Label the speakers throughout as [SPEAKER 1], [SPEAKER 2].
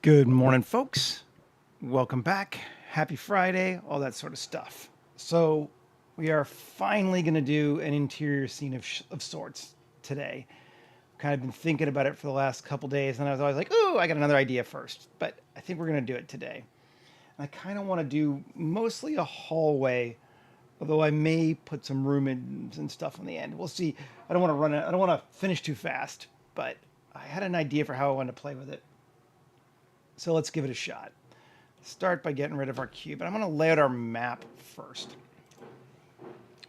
[SPEAKER 1] Good morning, folks. Welcome back. Happy Friday, all that sort of stuff. So, we are finally going to do an interior scene of sorts today. Kind of been thinking about it for the last couple days, and I was always like, "Ooh, I got another idea first." But I think we're going to do it today. And I kind of want to do mostly a hallway, although I may put some room in and stuff on the end. We'll see. I don't want to run it. I don't want to finish too fast, but I had an idea for how I wanted to play with it. So let's give it a shot. Start by getting rid of our cube. And I'm going to lay out our map first.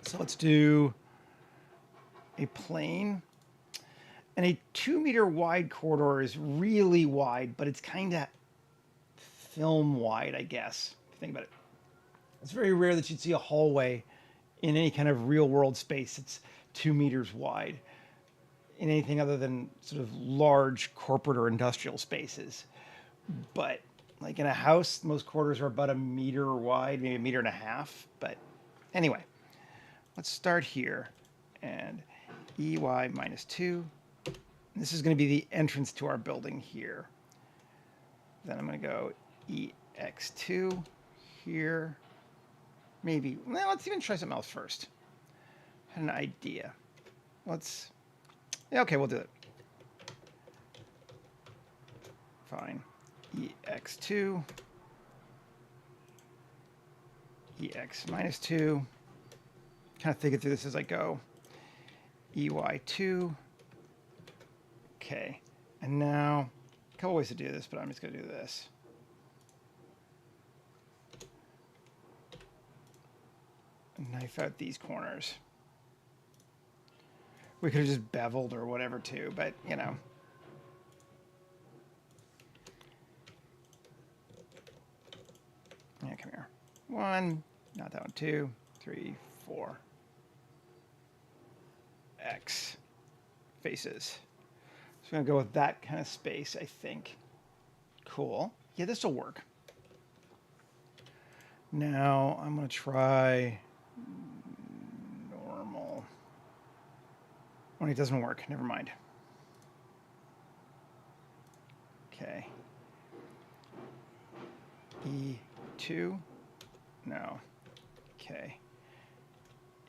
[SPEAKER 1] So let's do a plane. And a 2 meter wide corridor is really wide, but it's kind of film wide, I guess, if you think about it. It's very rare that you'd see a hallway in any kind of real world space that's 2 meters wide in anything other than sort of large corporate or industrial spaces. But like in a house, most corridors are about a meter wide, maybe a meter and a half. But anyway, let's start here. And EY -2. This is going to be the entrance to our building here. Then I'm going to go EX2 here. Maybe, well, let's even try something else first. I had an idea. Yeah, okay, we'll do it. Fine. EX2, EX -2. Kind of thinking through this as I go. EY2. Okay. And now, a couple ways to do this, but I'm just going to do this. Knife out these corners. We could have just beveled or whatever too, but you know. Yeah, come here. 1, not that one, 2, 3, 4. X. Faces. So we're going to go with that kind of space, I think. Cool. Yeah, this will work. Now I'm going to try normal. When it doesn't work, never mind. Okay. E2. No. Okay.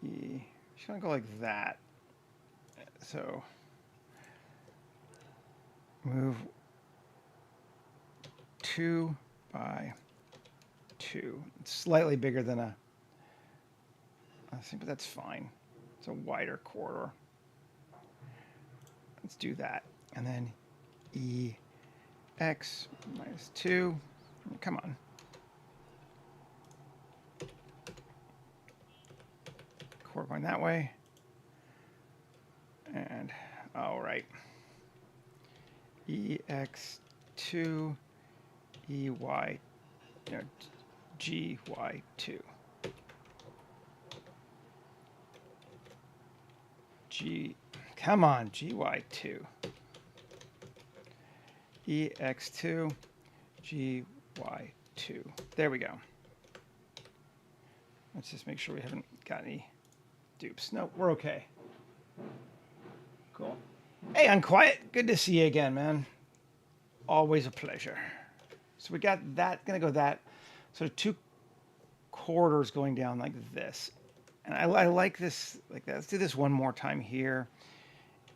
[SPEAKER 1] Just gonna go like that. So move 2 by 2. It's slightly bigger than I think, but that's fine. It's a wider corridor. Let's do that. And then EX -2. Come on. Core going that way. And, all right. EX2, EY, no, GY2. Come on, GY2. EX2, GY2. There we go. Let's just make sure we haven't got any dupes. No, we're okay. Cool. Hey, Unquiet. Good to see you again, man. Always a pleasure. So we got that. Gonna go that. So 2 corridors going down like this. And I like this like that. Let's do this one more time here.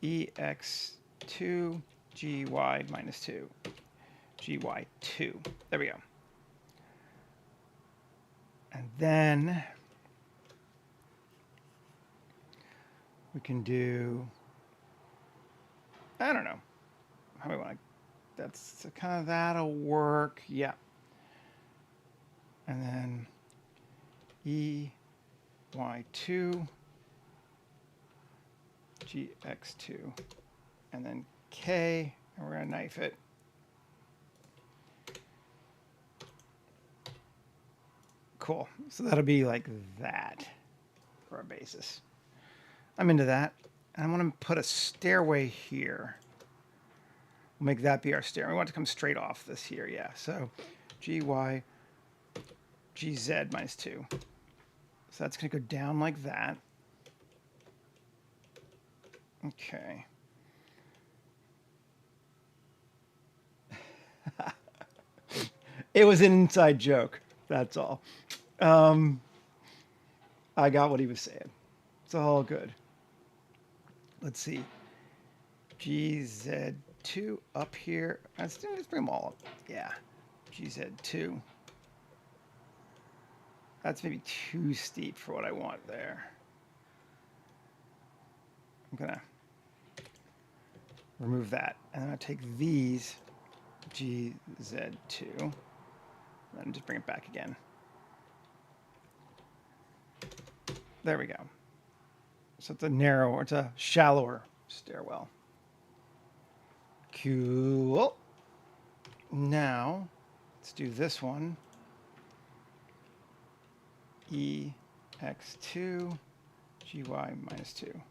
[SPEAKER 1] EX2, GY -2. GY2. There we go. And then we can do, I don't know how we want to, that's kind of, that'll work. Yeah. And then EY2, GX2, and then K, and we're going to knife it. Cool. So that'll be like that for our basis. I'm into that. And I want to put a stairway here. We'll make that be our stairway. We want it to come straight off this here, yeah. So GY, GZ -2. So that's going to go down like that. Okay. It was an inside joke. That's all. I got what he was saying. It's all good. Let's see. GZ2 up here. Let's bring them all up. Yeah. GZ2. That's maybe too steep for what I want there. I'm going to remove that. And then I'll take these, GZ2, and just bring it back again. There we go. So it's a narrow, it's a shallower stairwell. Cool. Now, let's do this one. EX2, GY minus 2.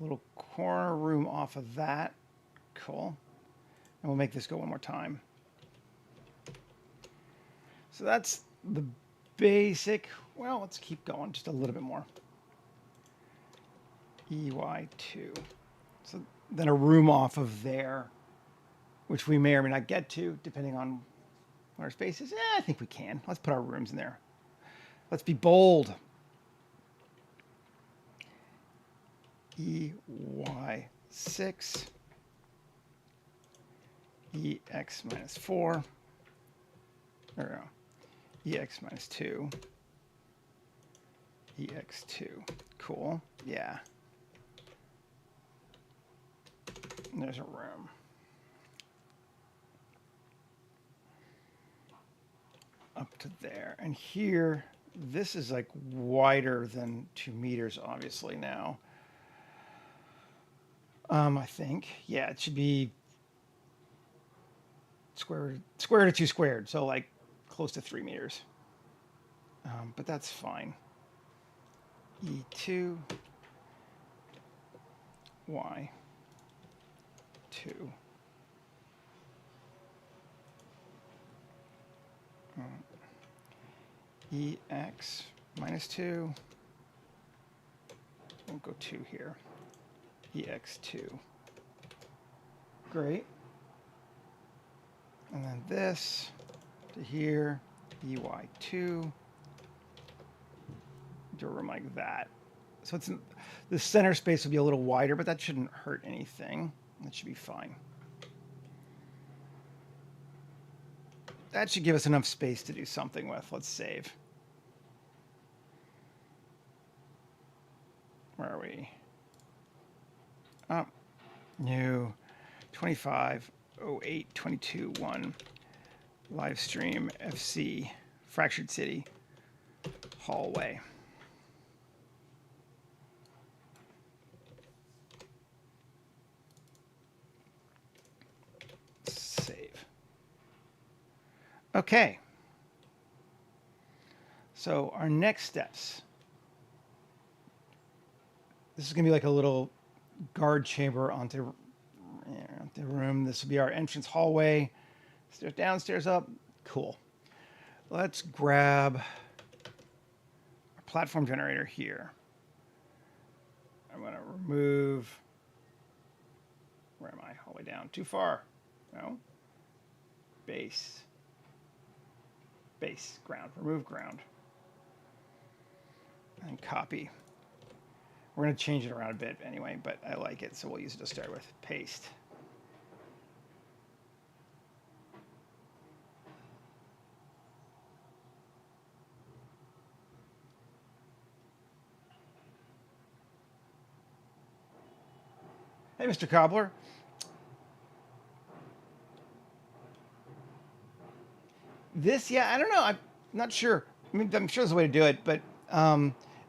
[SPEAKER 1] Little corner room off of that. Cool. And we'll make this go one more time. So that's the basic. Well, let's keep going just a little bit more. EY2. So then a room off of there, which we may or may not get to, depending on what our space is. I think we can. Let's put our rooms in there. Let's be bold. EY6. EX minus 4. Or no. EX minus 2. EX2. Cool. Yeah. And there's a room. Up to there. And here, this is like wider than 2 meters, obviously, now. I think. Yeah, it should be square root of 2 squared. So like close to 3 meters. But that's fine. E2. Y2. EX minus 2. We'll go 2 here. EX2. Great. And then this to here, EY2. Do a room like that. So it's the center space will be a little wider, but that shouldn't hurt anything. That should be fine. That should give us enough space to do something with. Let's save. Where are we? Oh, new 250822.1 live stream FC Fractured City hallway. Save. Okay. So our next steps. This is going to be like a little guard chamber onto the room. This will be our entrance hallway. Stairs down, stairs up. Cool. Let's grab our platform generator here. I'm going to remove. Where am I? Hallway down. Too far. No. Base. Base. Ground. Remove ground. And copy. We're going to change it around a bit anyway, but I like it, so we'll use it to start with. Paste. Hey, Mr. Cobbler. This, yeah, I don't know. I'm not sure. I mean, I'm sure there's a way to do it, but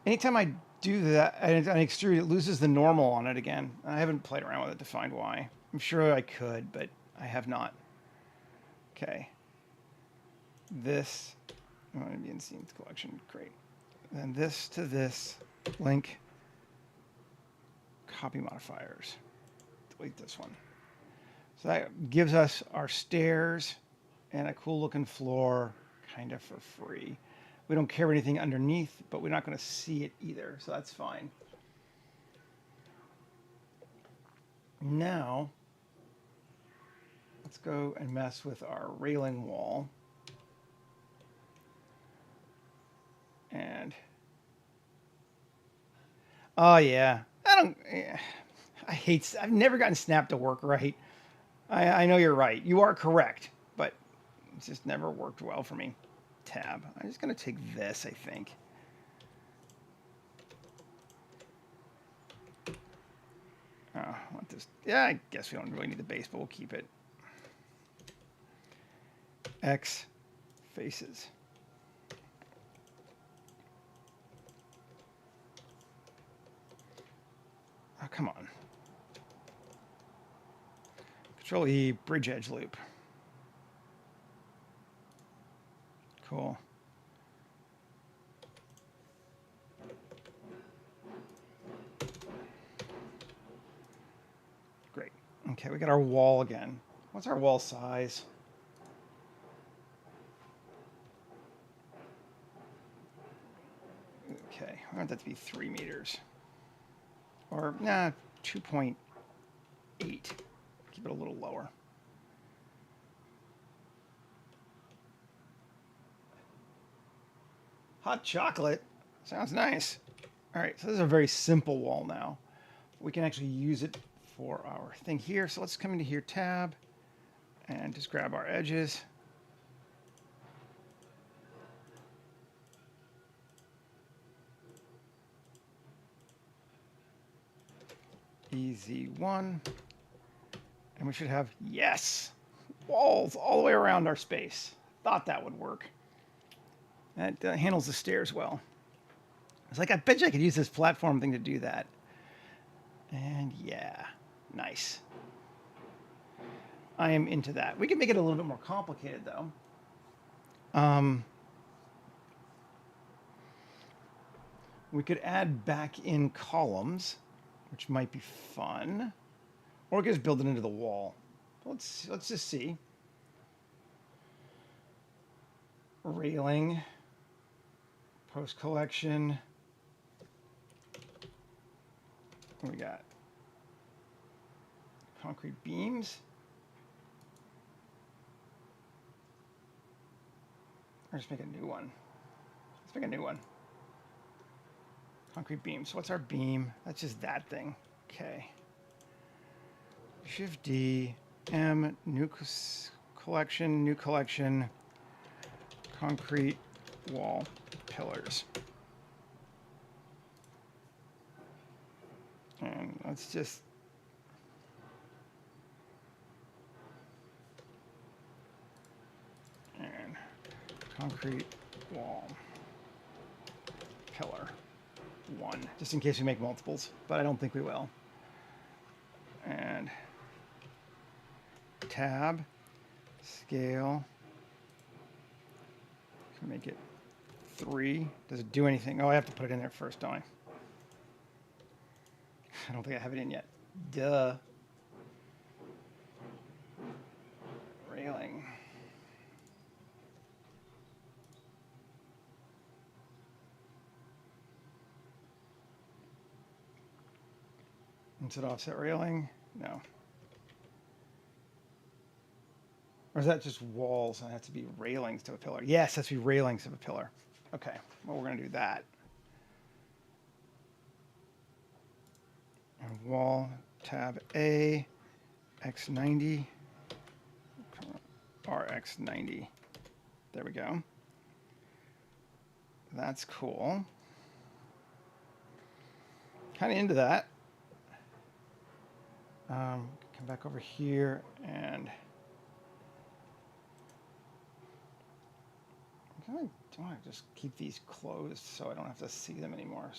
[SPEAKER 1] anytime I do that and I extrude, it loses the normal on it again. I haven't played around with it to find why. I'm sure I could, but I have not. Okay. This, I want to be in scenes collection. Great. Then this to this, link, copy modifiers. Delete this one. So that gives us our stairs and a cool looking floor kind of for free. We don't care anything underneath, but we're not going to see it either, so that's fine. Now, Let's go and mess with our railing wall. And oh yeah, I've never gotten Snap to work right. I know you're right. You are correct, but it's just never worked well for me. Tab. I'm just gonna take this, I think. I want this. Yeah, I guess we don't really need the base, but we'll keep it. X faces. Oh, come on. Control E, bridge edge loop. Cool. Great. Okay, we got our wall again. What's our wall size? Okay, I want that to be 3 meters. Or, nah, 2.8. Keep it a little lower. Hot chocolate. Sounds nice. All right, so this is a very simple wall now. We can actually use it for our thing here. So let's come into here, tab, and just grab our edges. EZ1. And we should have, yes, walls all the way around our space. Thought that would work. That handles the stairs well. It's like, I bet you I could use this platform thing to do that. And yeah, nice. I am into that. We can make it a little bit more complicated, though. We could add back in columns, which might be fun. Or we could just build it into the wall. Let's just see. Railing. Post collection. What we got? Concrete beams. Or just make a new one. Let's make a new one. Concrete beams. What's our beam? That's just that thing. Okay. Shift D, M, new collection, concrete wall pillars. And let's just and concrete wall pillar 1, just in case we make multiples, but I don't think we will. And tab, scale, can make it 3. Does it do anything? Oh, I have to put it in there first, don't I? I don't think I have it in yet. Duh. Railing. Is it offset railing? No. Or is that just walls and it has to be railings to a pillar? Yes, it has to be railings of a pillar. Okay, well, we're going to do that. And wall, tab A, X90, RX90. There we go. That's cool. Kind of into that. Come back over here and I want to just keep these closed so I don't have to see them anymore.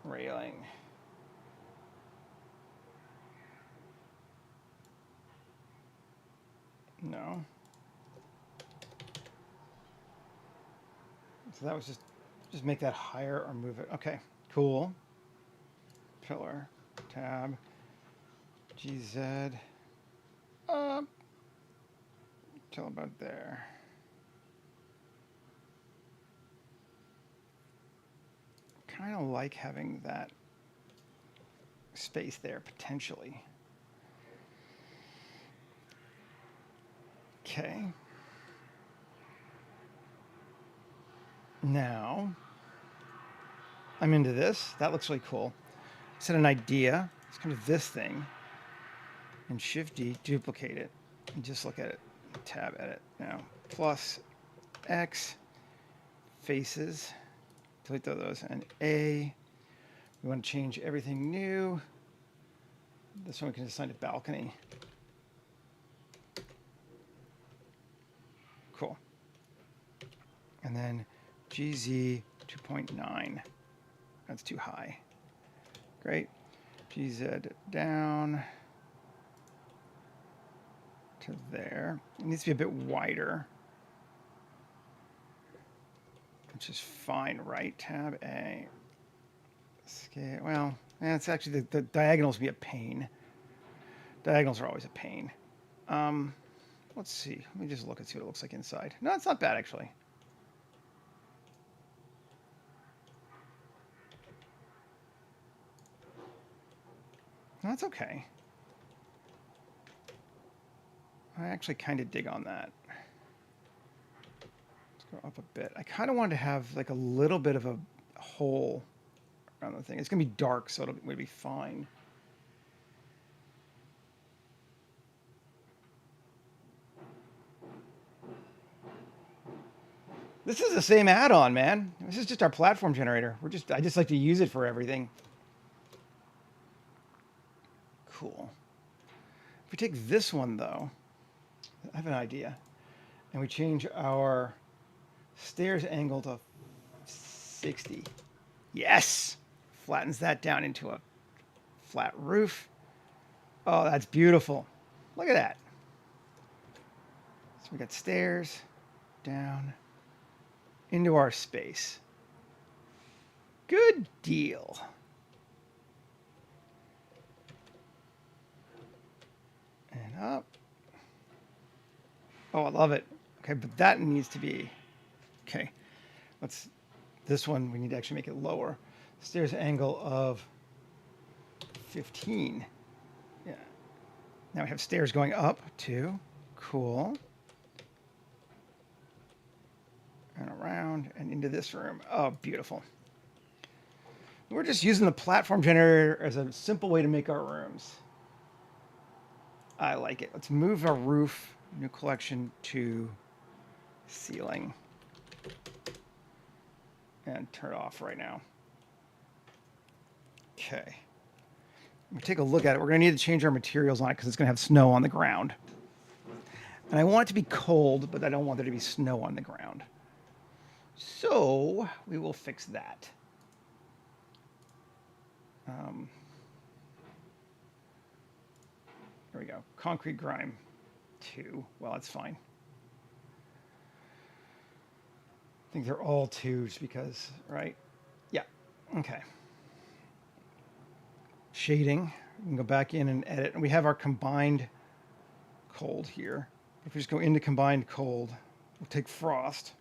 [SPEAKER 1] Railing. No. So that was just make that higher or move it. Okay, cool. Pillar, tab, GZ, up, till about there. kind of like having that space there potentially. Okay. Now, I'm into this. That looks really cool. Set an idea. Let's come to this thing and Shift D, duplicate it, and just look at it. Tab edit. Now, plus X, faces, delete those, and A. We want to change everything new. This one we can assign to balcony. Cool. And then GZ 2.9. That's too high. Great. GZ down to there. It needs to be a bit wider, which is fine, right? Tab A. Scale. Well, it's actually the diagonals be a pain. Diagonals are always a pain. Let's see. Let me just look and see what it looks like inside. No, it's not bad actually. No, that's okay. I actually kind of dig on that. Let's go up a bit. I kind of want to have like a little bit of a hole around the thing. It's going to be dark, so it'll be fine. This is the same add-on, man. This is just our platform generator. I just like to use it for everything. Cool. If we take this one though, I have an idea, and we change our stairs angle to 60. Yes! Flattens that down into a flat roof. Oh, that's beautiful. Look at that. So we got stairs down into our space. Good deal. And up. Oh, I love it. Okay, but that needs to be... Okay, this one, we need to actually make it lower. Stairs angle of 15. Yeah. Now we have stairs going up too. Cool. And around and into this room. Oh, beautiful. We're just using the platform generator as a simple way to make our rooms. I like it. Let's move our roof, new collection, to ceiling. And turn it off right now. Okay. We'll take a look at it. We're going to need to change our materials on it because it's going to have snow on the ground. And I want it to be cold, but I don't want there to be snow on the ground. So we will fix that. There we go. Concrete grime 2. Well, that's fine. I think they're all 2 just because, right? Yeah. Okay. Shading. We can go back in and edit. And we have our combined cold here. If we just go into combined cold, we'll take frost.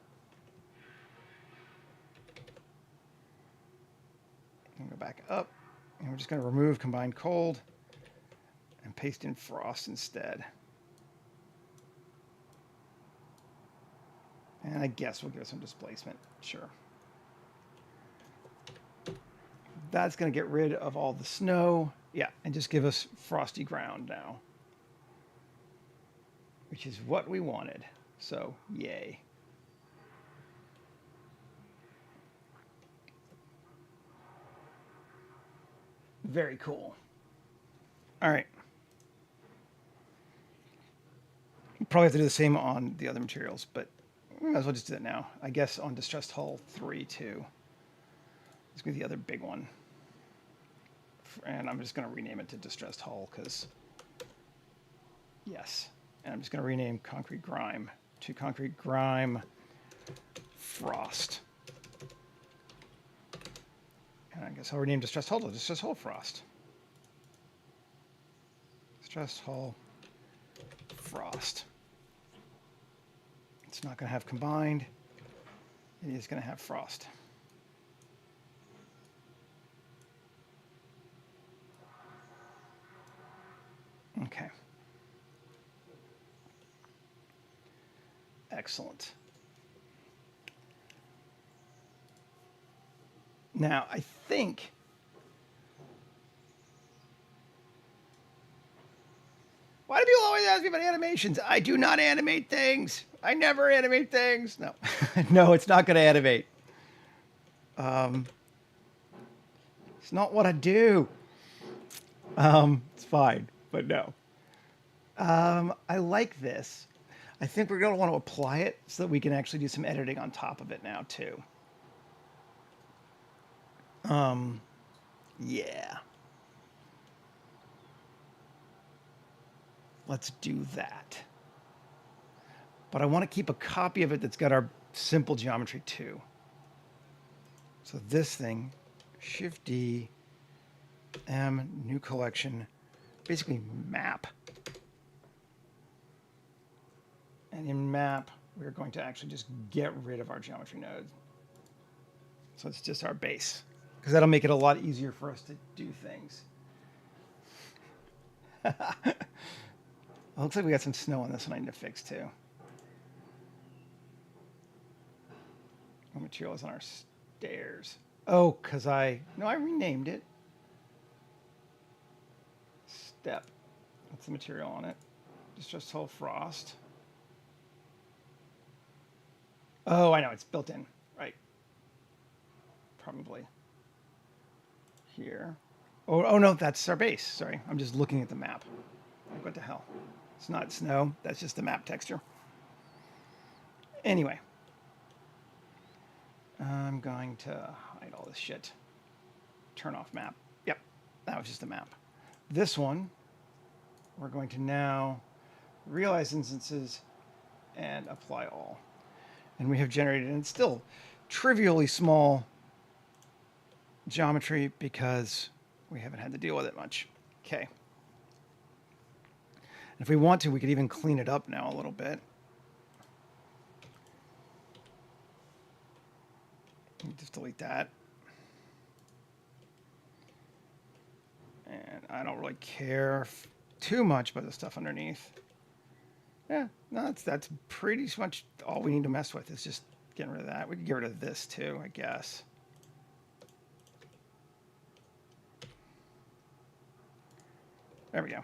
[SPEAKER 1] And go back up. And we're just going to remove combined cold and paste in frost instead. And I guess we'll give it some displacement. Sure. That's going to get rid of all the snow. Yeah, and just give us frosty ground now. Which is what we wanted. So, yay. Very cool. All right. Probably have to do the same on the other materials, but we might as well just do that now. I guess on Distressed Hull 3 too. Let's go to the other big one. And I'm just going to rename it to Distressed Hull because, yes. And I'm just going to rename Concrete Grime to Concrete Grime Frost. And I guess I'll rename Distressed Hull to Distressed Hull Frost. Distressed Hull Frost. It's not going to have combined. It is going to have frost. Okay. Excellent. Now, I think why do people always ask me about animations? I do not animate things. I never animate things. No, no, it's not going to animate. It's not what I do. It's fine, but no. I like this. I think we're going to want to apply it so that we can actually do some editing on top of it now too. Yeah. Let's do that. But I want to keep a copy of it that's got our simple geometry too. So this thing, Shift D, M, new collection, basically map. And in map, we're going to actually just get rid of our geometry node. So it's just our base, because that'll make it a lot easier for us to do things. It looks like we got some snow on this one I need to fix too. What material is on our stairs? Oh, because I renamed it. Step. What's the material on it? Distress hull frost. Oh, I know, it's built in, right? Probably here. Oh no, that's our base. Sorry, I'm just looking at the map. Like, what the hell? It's not snow. That's just the map texture. Anyway, I'm going to hide all this shit. Turn off map. Yep, that was just a map. This one, we're going to now realize instances and apply all. And we have generated, and it's still trivially small geometry because we haven't had to deal with it much. Okay. If we want to, we could even clean it up now a little bit. Just delete that. And I don't really care too much about the stuff underneath. Yeah, no, that's pretty much all we need to mess with is just getting rid of that. We can get rid of this too, I guess. There we go.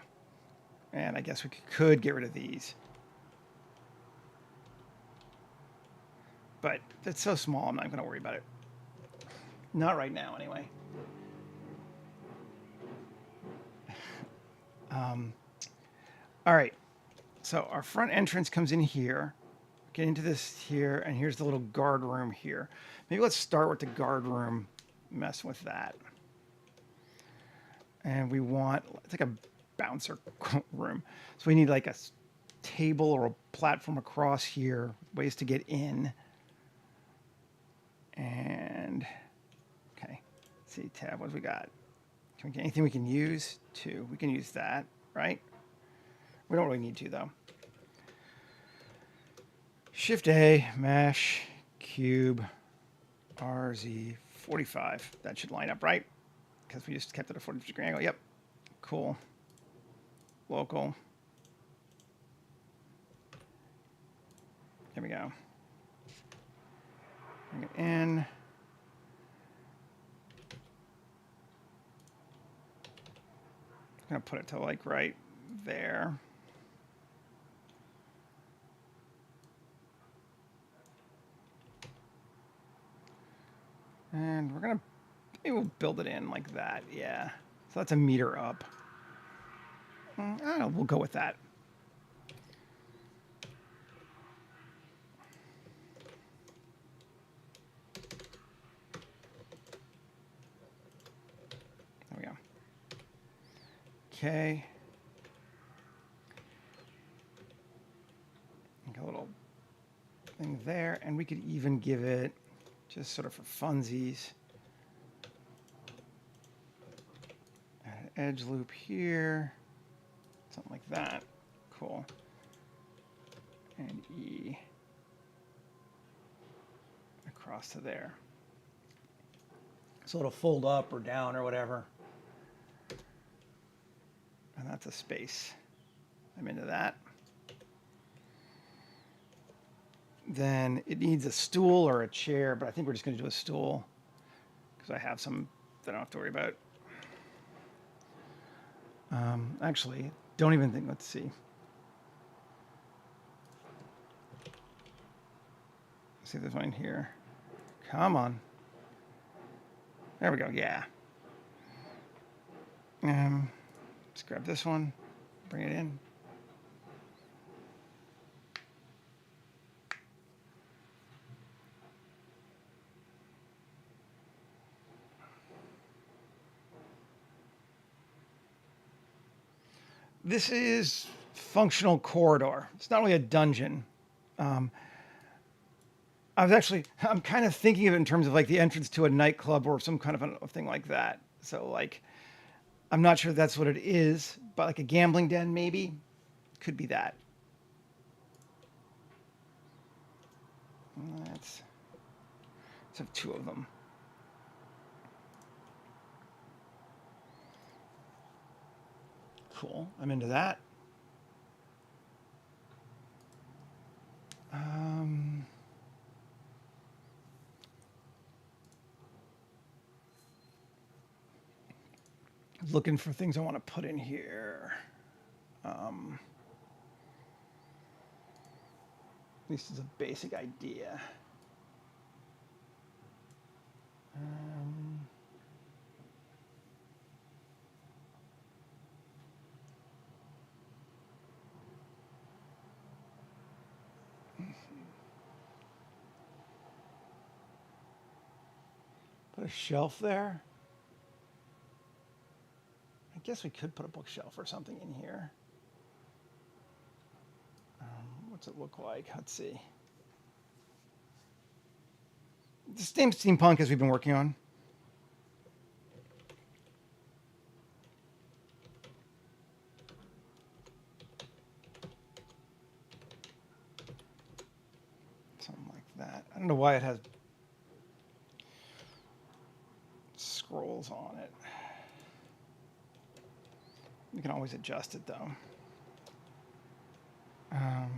[SPEAKER 1] And I guess we could get rid of these. But it's so small, I'm not going to worry about it. Not right now, anyway. All right. So our front entrance comes in here. Get into this here, and here's the little guard room here. Maybe let's start with the guard room, mess with that. And we want, it's like a bouncer room. So we need like a table or a platform across here, ways to get in. And, okay, let's see, tab, what do we got? Can we get anything we can use? We can use that, right? We don't really need to, though. Shift A, mesh, cube, RZ, 45. That should line up, right? Because we just kept it at a 45-degree angle. Yep, cool. Local. There we go. Bring it in. I'm going to put it to like right there. And we're going to, maybe we'll build it in like that. Yeah. So that's a meter up. I don't know, we'll go with that. There we go. Okay. Like a little thing there, and we could even give it, just sort of for funsies, add an edge loop here, something like that. Cool. And E across to there. So it'll fold up or down or whatever. And that's a space. I'm into that. Then it needs a stool or a chair, but I think we're just going to do a stool because I have some that I don't have to worry about. Actually, don't even think. Let's see. Let's see if there's one in here. Come on. There we go. Yeah. Let's grab this one, bring it in. This is functional corridor. It's not really a dungeon. I'm kind of thinking of it in terms of like the entrance to a nightclub or some kind of a thing like that. So like, I'm not sure that's what it is, but like a gambling den maybe, could be that. Let's have two of them. Cool, I'm into that. Looking for things I want to put in here. At least as a basic idea. Put a shelf there. I guess we could put a bookshelf or something in here. What's it look like? Let's see. The same steampunk as we've been working on. Something like that. I don't know why it has scrolls on it. You can always adjust it though. Kind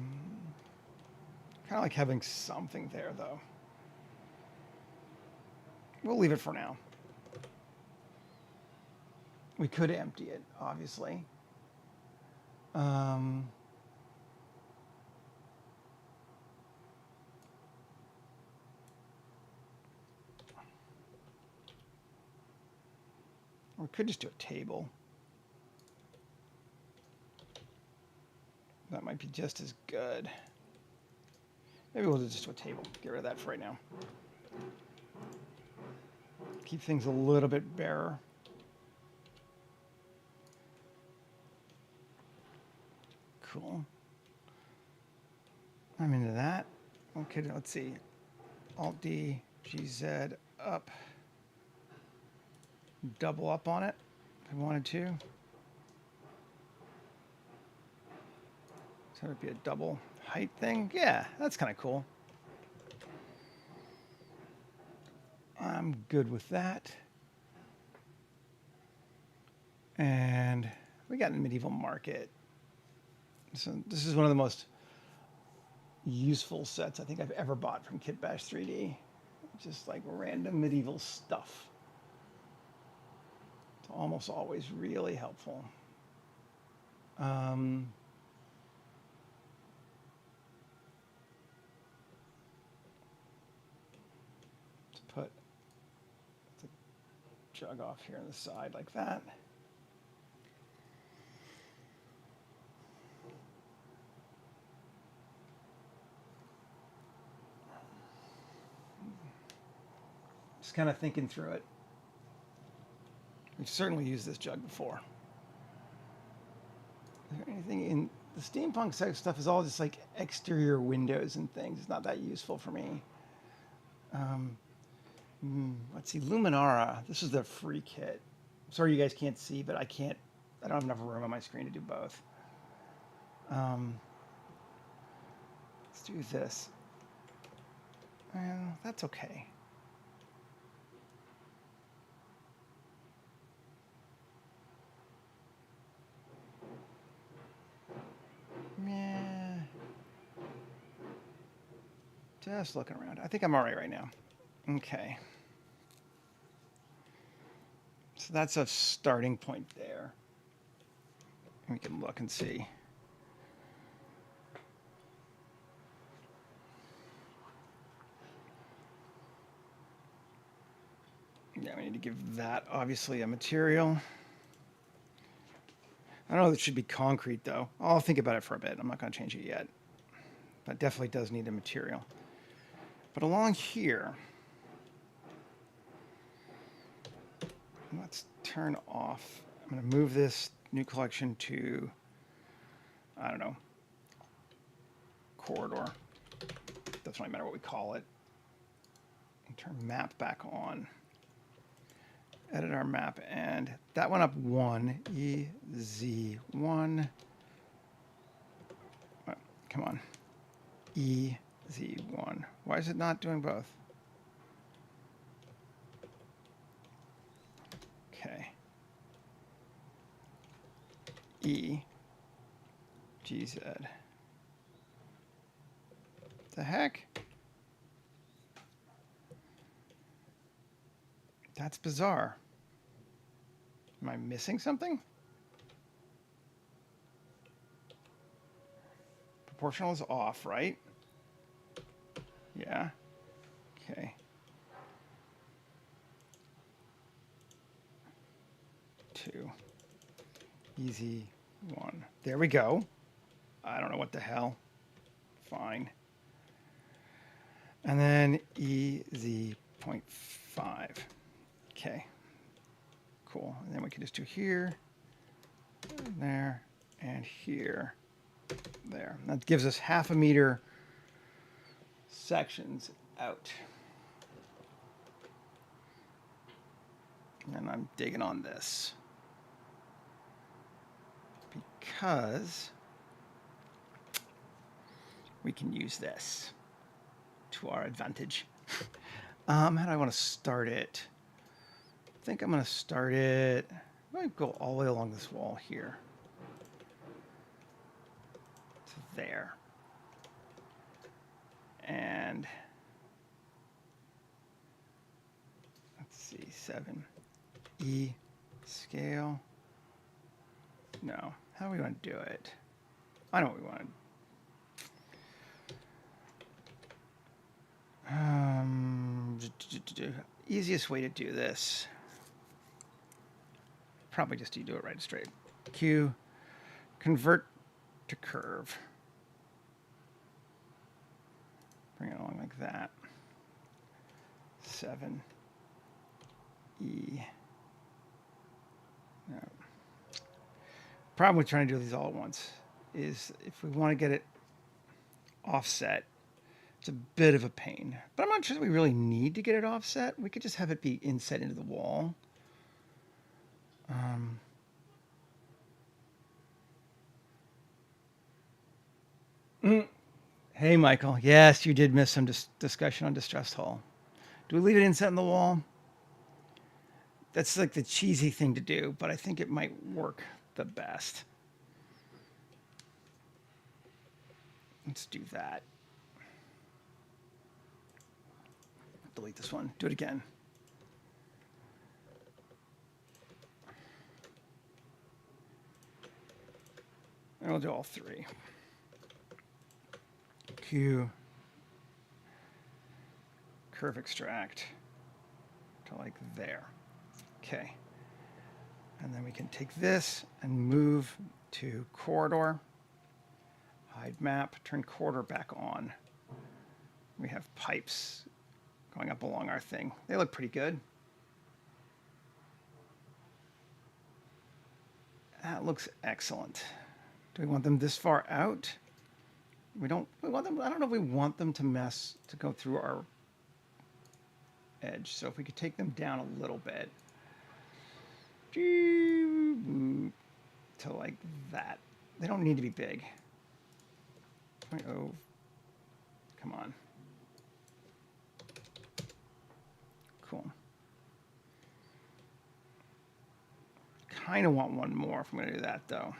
[SPEAKER 1] of like having something there though. We'll leave it for now. We could empty it, obviously. We could just do a table. That might be just as good. Maybe we'll just do a table. Get rid of that for right now. Keep things a little bit barer. Cool. I'm into that. Okay, let's see. Alt-D, GZ, up. Double up on it if I wanted to. So it'd be a double height thing. Yeah, that's kind of cool. I'm good with that. And we got a medieval market. So this is one of the most useful sets I think I've ever bought from Kitbash 3D. Just like random medieval stuff. It's almost always really helpful. To put the jug off here on the side like that. Just kind of thinking through it. We've certainly used this jug before. Is there anything in the steampunk stuff is all just like exterior windows and things. It's not that useful for me. Let's see, Luminara. This is the free kit. Sorry you guys can't see, but I don't have enough room on my screen to do both. Let's do this. Well, that's okay. Just looking around. I think I'm all right now. Okay. So that's a starting point there. We can look and see. Yeah, we need to give that obviously a material. I don't know if it should be concrete though. I'll think about it for a bit. I'm not going to change it yet. But definitely does need a material. But along here, let's turn off. I'm going to move this new collection to, I don't know, corridor. Doesn't really matter what we call it. And turn map back on. Edit our map, and that went up 1, EZ1. Oh, come on. EZ1. Why is it not doing both? Okay. GZ. The heck? That's bizarre. Am I missing something? Proportional is off, right? Yeah. Okay. 2. Easy 1. There we go. I don't know what the hell. Fine. And then EZ.5. Okay. Cool. And then we can just do here, there, and here, there. That gives us 1/2 meter sections out. And I'm digging on this because we can use this to our advantage. How do I want to start it? I think I'm going to start it. I'm going to go all the way along this wall here to there. And let's see, 7. E scale. No. How do we want to do it? I know what we want to easiest way to do this. Probably just do it right straight. Q, convert to curve. Bring it along like that. 7. E. No. Problem with trying to do these all at once is if we want to get it offset, it's a bit of a pain. But I'm not sure that we really need to get it offset. We could just have it be inset into the wall. Hey, Michael. Yes, you did miss some discussion on distressed hull. Do we leave it inset in the wall? That's like the cheesy thing to do, but I think it might work the best. Let's do that. Delete this one. Do it again. And we'll do all 3. Q, curve extract to like there. Okay. And then we can take this and move to corridor, hide map, turn corridor back on. We have pipes going up along our thing. They look pretty good. That looks excellent. Do we want them this far out? We want them, I don't know if we want them to go through our edge. So if we could take them down a little bit to like that. They don't need to be big. 0.0. Come on. Cool. Kind of want one more if I'm going to do that though.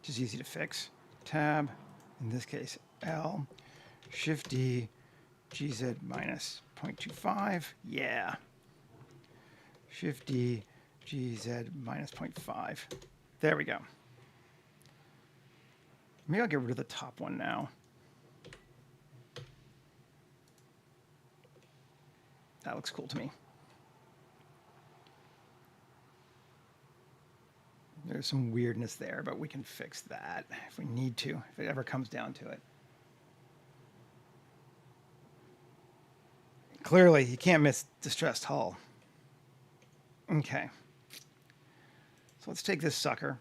[SPEAKER 1] Which is easy to fix. Tab, in this case, L. Shift D, GZ minus 0.25. Yeah. Shift D, GZ minus 0.5. There we go. Maybe I'll get rid of the top one now. That looks cool to me. There's some weirdness there, but we can fix that if we need to, if it ever comes down to it. Clearly, you can't miss distressed hull. Okay. So let's take this sucker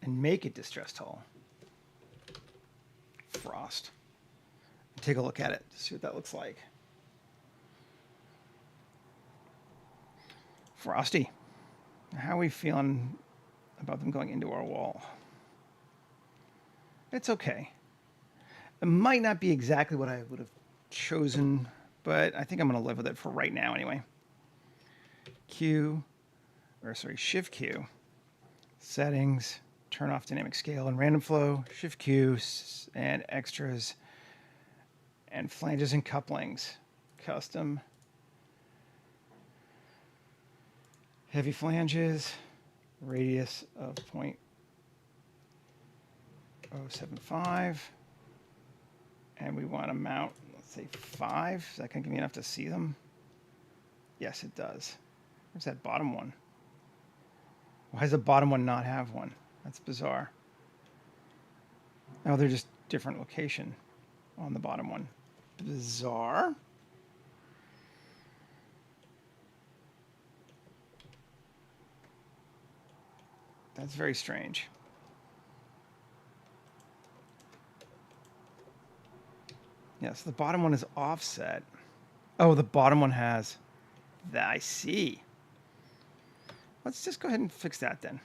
[SPEAKER 1] and make it distressed hull. Frost. Take a look at it to see what that looks like. Frosty. How are we feeling about them going into our wall? It's okay. It might not be exactly what I would have chosen, but I think I'm going to live with it for right now anyway. Shift Q, settings, turn off dynamic scale and random flow, Shift Q, and extras, and flanges and couplings, custom, heavy flanges, radius of 0.075, and we want to mount, let's say 5. Is that going to give me enough to see them? Yes, it does. Where's that bottom one? Why does the bottom one not have one? That's bizarre. Oh, they're just different location on the bottom one. Bizarre. That's very strange. Yes, the bottom one is offset. Oh, the bottom one has that. I see. Let's just go ahead and fix that then.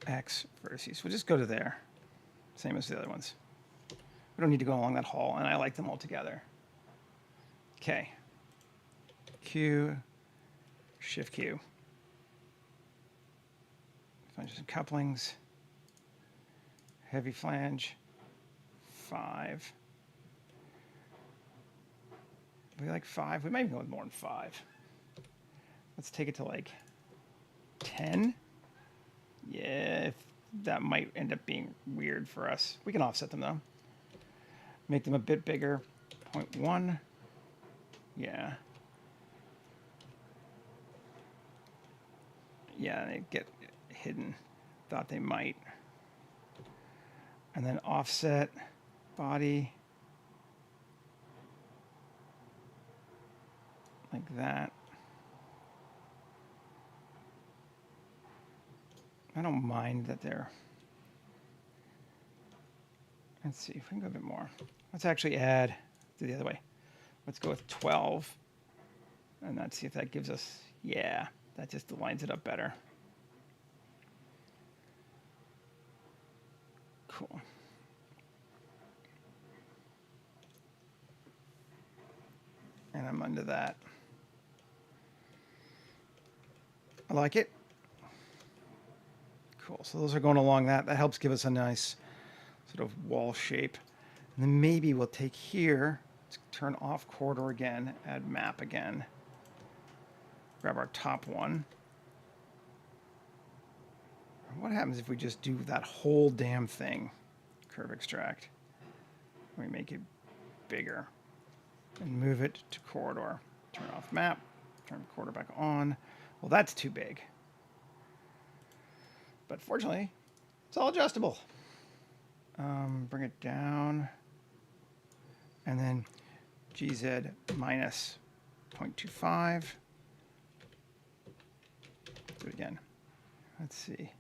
[SPEAKER 1] X vertices. We'll just go to there. Same as the other ones. We don't need to go along that hall, and I like them all together. Okay. Q, Shift Q. Flanges and couplings. Heavy flange, 5. We like 5. We might even go with more than 5. Let's take it to like 10. Yeah, that might end up being weird for us. We can offset them though. Make them a bit bigger. 0.1. Yeah. Yeah, they get hidden. Thought they might. And then offset body like that. I don't mind that they're. Let's see if we can go a bit more. Let's actually add, do the other way. Let's go with 12. And let's see if that gives us, yeah, that just lines it up better. Cool. And I'm under that. I like it. Cool. So those are going along that. That helps give us a nice sort of wall shape. And then maybe we'll take here, let's turn off corridor again, add map again. Grab our top one. What happens if we just do that whole damn thing? Curve extract. We make it bigger and move it to corridor. Turn off map, turn corridor back on. Well, that's too big. But fortunately, it's all adjustable. Bring it down. And then GZ minus 0.25. Do it again. Let's see.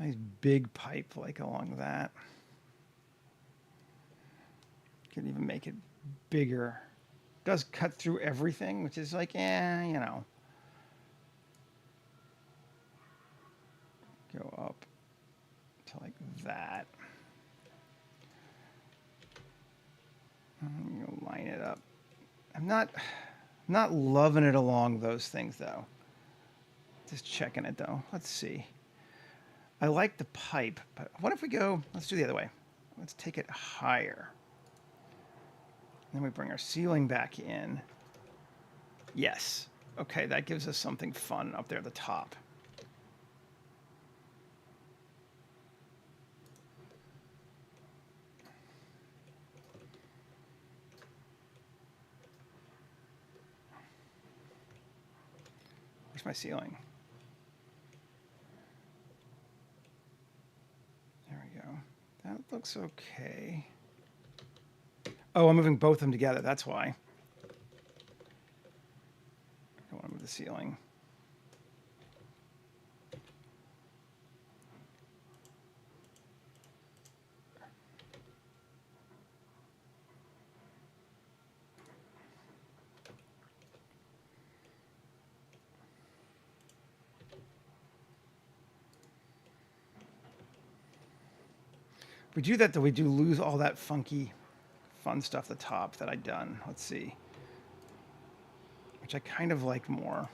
[SPEAKER 1] Nice big pipe like along that. Can even make it bigger. Does cut through everything, which is like, you know. Go up to like that. You'll line it up. I'm not loving it along those things though. Just checking it though. Let's see. I like the pipe, but what if we go, let's do the other way. Let's take it higher. Then we bring our ceiling back in. Yes. Okay, that gives us something fun up there at the top. Where's my ceiling? There we go. That looks okay. Oh, I'm moving both of them together. That's why. I want to move the ceiling. If we do that, though, we do lose all that funky, fun stuff at the top that I'd done. Let's see. Which I kind of like more.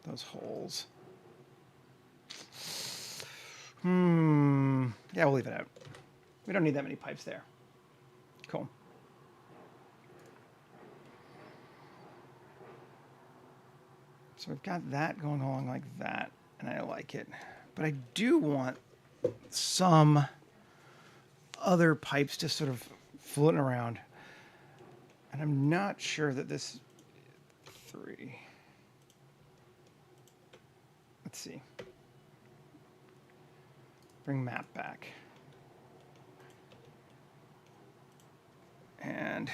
[SPEAKER 1] Those holes. Yeah, we'll leave it out. We don't need that many pipes there. Cool. So we've got that going along like that, and I like it. But I do want some other pipes just sort of floating around. And I'm not sure that this 3. Let's see. Bring map back. And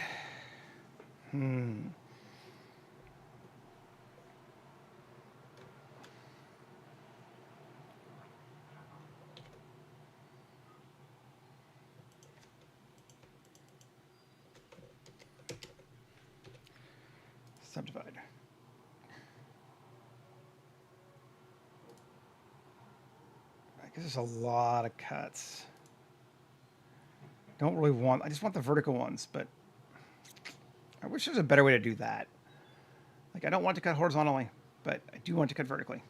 [SPEAKER 1] subdivide. I guess there's a lot of cuts. Don't really want, I just want the vertical ones, but I wish there's a better way to do that. Like, I don't want to cut horizontally, but I do want to cut vertically.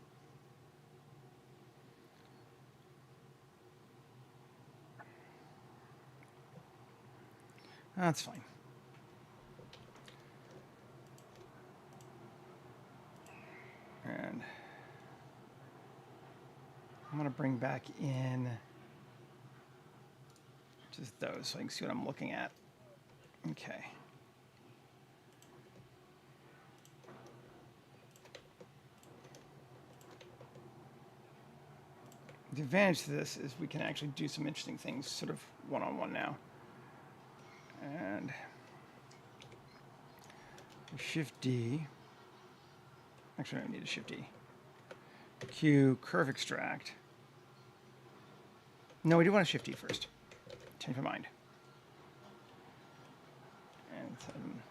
[SPEAKER 1] That's fine. And I'm going to bring back in just those so I can see what I'm looking at. Okay. The advantage to this is we can actually do some interesting things sort of one-on-one now. And Shift D. Actually, I don't need a Shift D. Q, curve extract. No, we do want to Shift D first. Change my mind. And 7.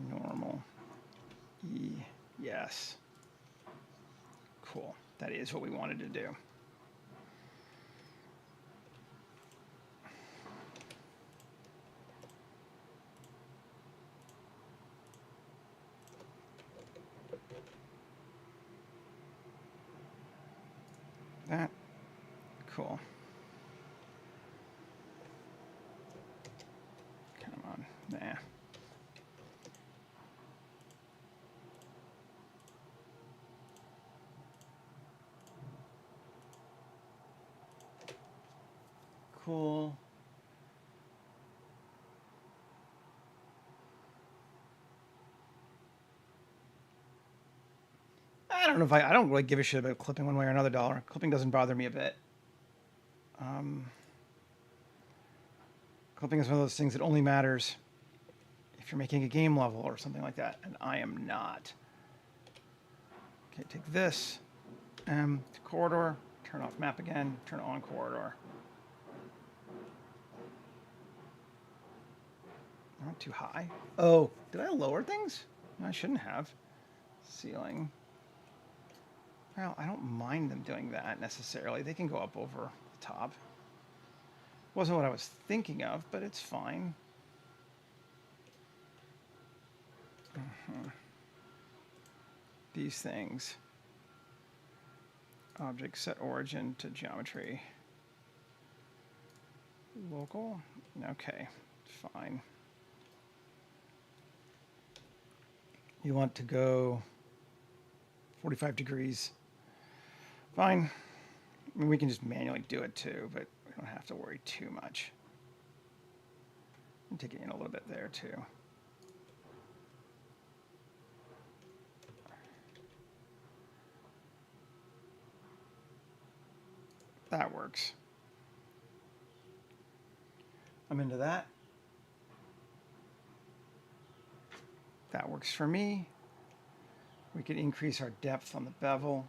[SPEAKER 1] Normal. E, yes. Cool. That is what we wanted to do. That. Cool. Come on. Nah. Cool. I don't know if I don't really give a shit about clipping one way or another dollar. Clipping doesn't bother me a bit. Clipping is one of those things that only matters if you're making a game level or something like that, and I am not. Okay, take this, corridor, turn off map again, turn on corridor. Not too high. Oh, did I lower things? No, I shouldn't have. Ceiling. Well, I don't mind them doing that necessarily. They can go up over the top. Wasn't what I was thinking of, but it's fine. these things. Object set origin to geometry. Local? Okay, fine. You want to go 45 degrees. Fine. I mean, we can just manually do it too, but we don't have to worry too much. I'm taking in a little bit there too. That works. I'm into that. That works for me. We could increase our depth on the bevel.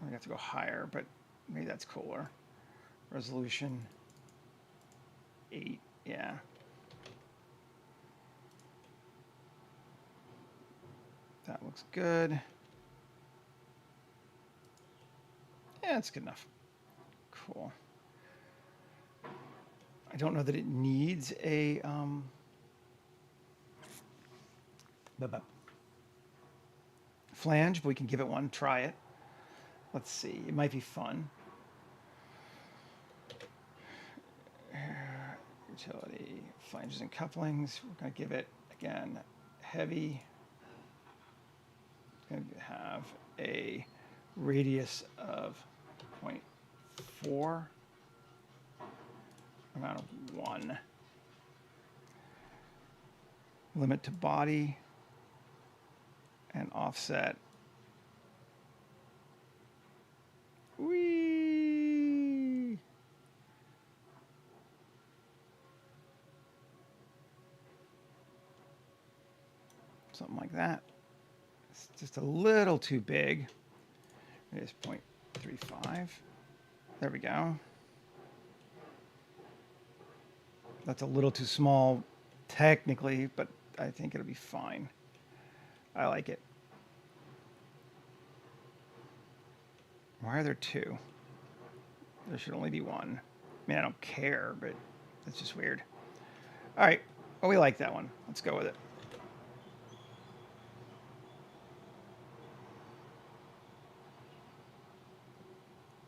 [SPEAKER 1] We have to go higher, but maybe that's cooler. Resolution 8, yeah. That looks good. Yeah, that's good enough. Cool. I don't know that it needs a flange, but we can give it one, try it. Let's see, it might be fun. Utility, flanges and couplings. We're going to give it, again, heavy. It's going to have a radius of 0.4, amount of 1. Limit to body and offset. Whee! Something like that. It's just a little too big. It is 0.35. There we go. That's a little too small technically, but I think it'll be fine. I like it. Why are there two? There should only be one. I mean, I don't care, but it's just weird. All right. Well, we like that one. Let's go with it.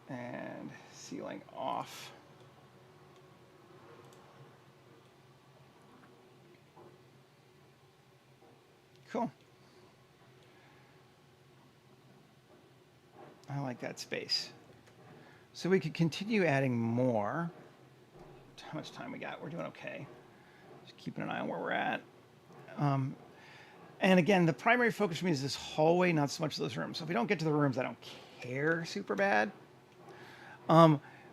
[SPEAKER 1] And sealing off. Cool. I like that space. So we could continue adding more. How much time we got? We're doing okay. Just keeping an eye on where we're at. And again, the primary focus for me is this hallway, not so much those rooms. So if we don't get to the rooms, I don't care super bad.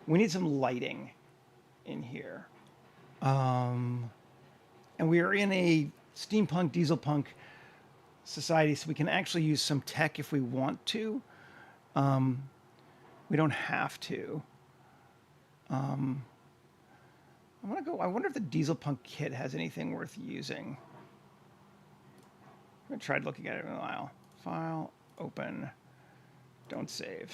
[SPEAKER 1] We need some lighting in here. And we are in a steampunk, dieselpunk society, so we can actually use some tech if we want to. We don't have to. I wonder if the dieselpunk kit has anything worth using. I tried looking at it in a while. File, open, don't save.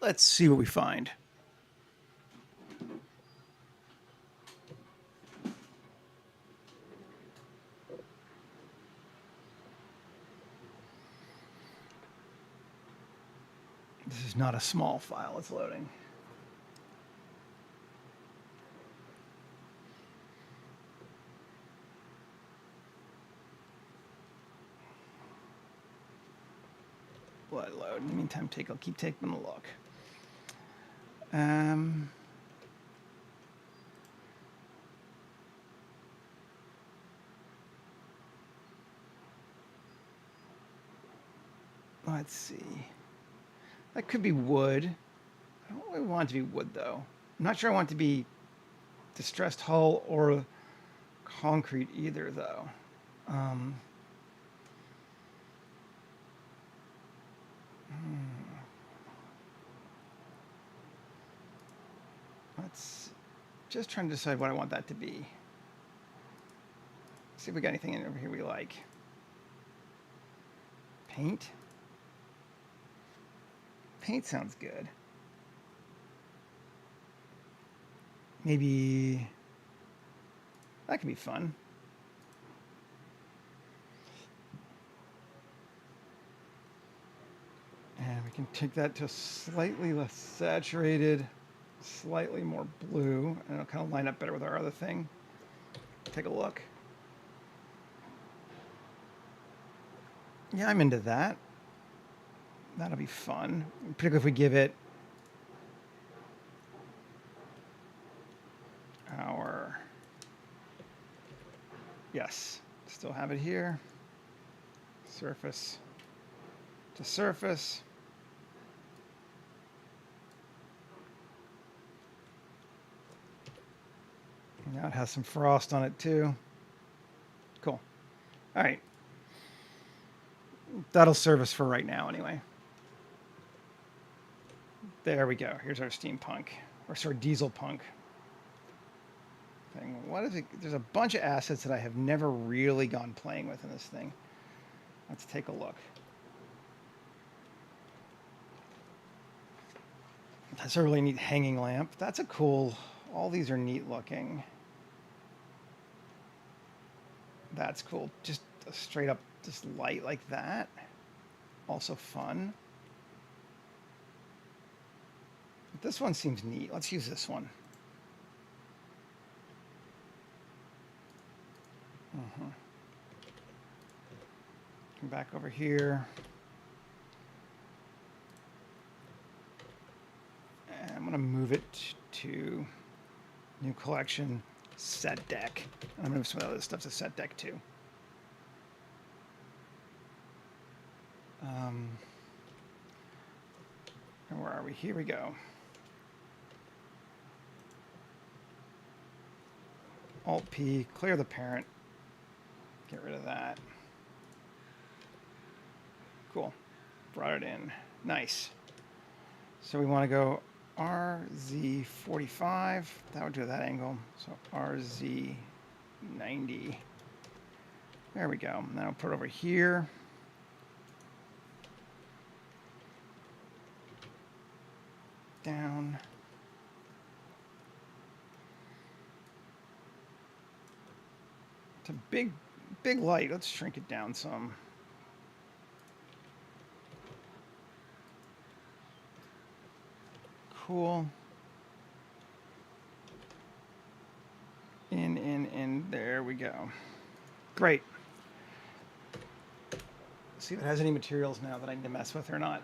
[SPEAKER 1] Let's see what we find. This is not a small file, it's loading. Let it load. In the meantime, I'll keep taking a look. Let's see. That could be wood. I don't really want it to be wood, though. I'm not sure I want it to be distressed hull or concrete either, though. Let's just trying to decide what I want that to be. See if we got anything in over here we like. Paint. Paint sounds good. Maybe that could be fun. And we can take that to slightly less saturated, slightly more blue, and it'll kind of line up better with our other thing. Take a look. Yeah, I'm into that. That'll be fun, particularly if we give it our, yes, still have it here, surface to surface. Now it has some frost on it too. Cool. All right. That'll serve us for right now anyway. There we go. Here's our steampunk, or sorry, diesel punk thing. What is it? There's a bunch of assets that I have never really gone playing with in this thing. Let's take a look. That's a really neat hanging lamp. That's a cool, all these are neat looking. That's cool. Just a straight up, just light like that. Also fun. This one seems neat. Let's use this one. Come back over here. And I'm going to move it to new collection, set deck. I'm going to move some of the other stuff to set deck too. And where are we? Here we go. Alt-P, clear the parent. Get rid of that. Cool. Brought it in. Nice. So we want to go RZ45. That would do that angle. So RZ90. There we go. Now I'll put it over here. Down. It's a big light. Let's shrink it down some. Cool. In. There we go. Great. Let's see if it has any materials now that I need to mess with or not.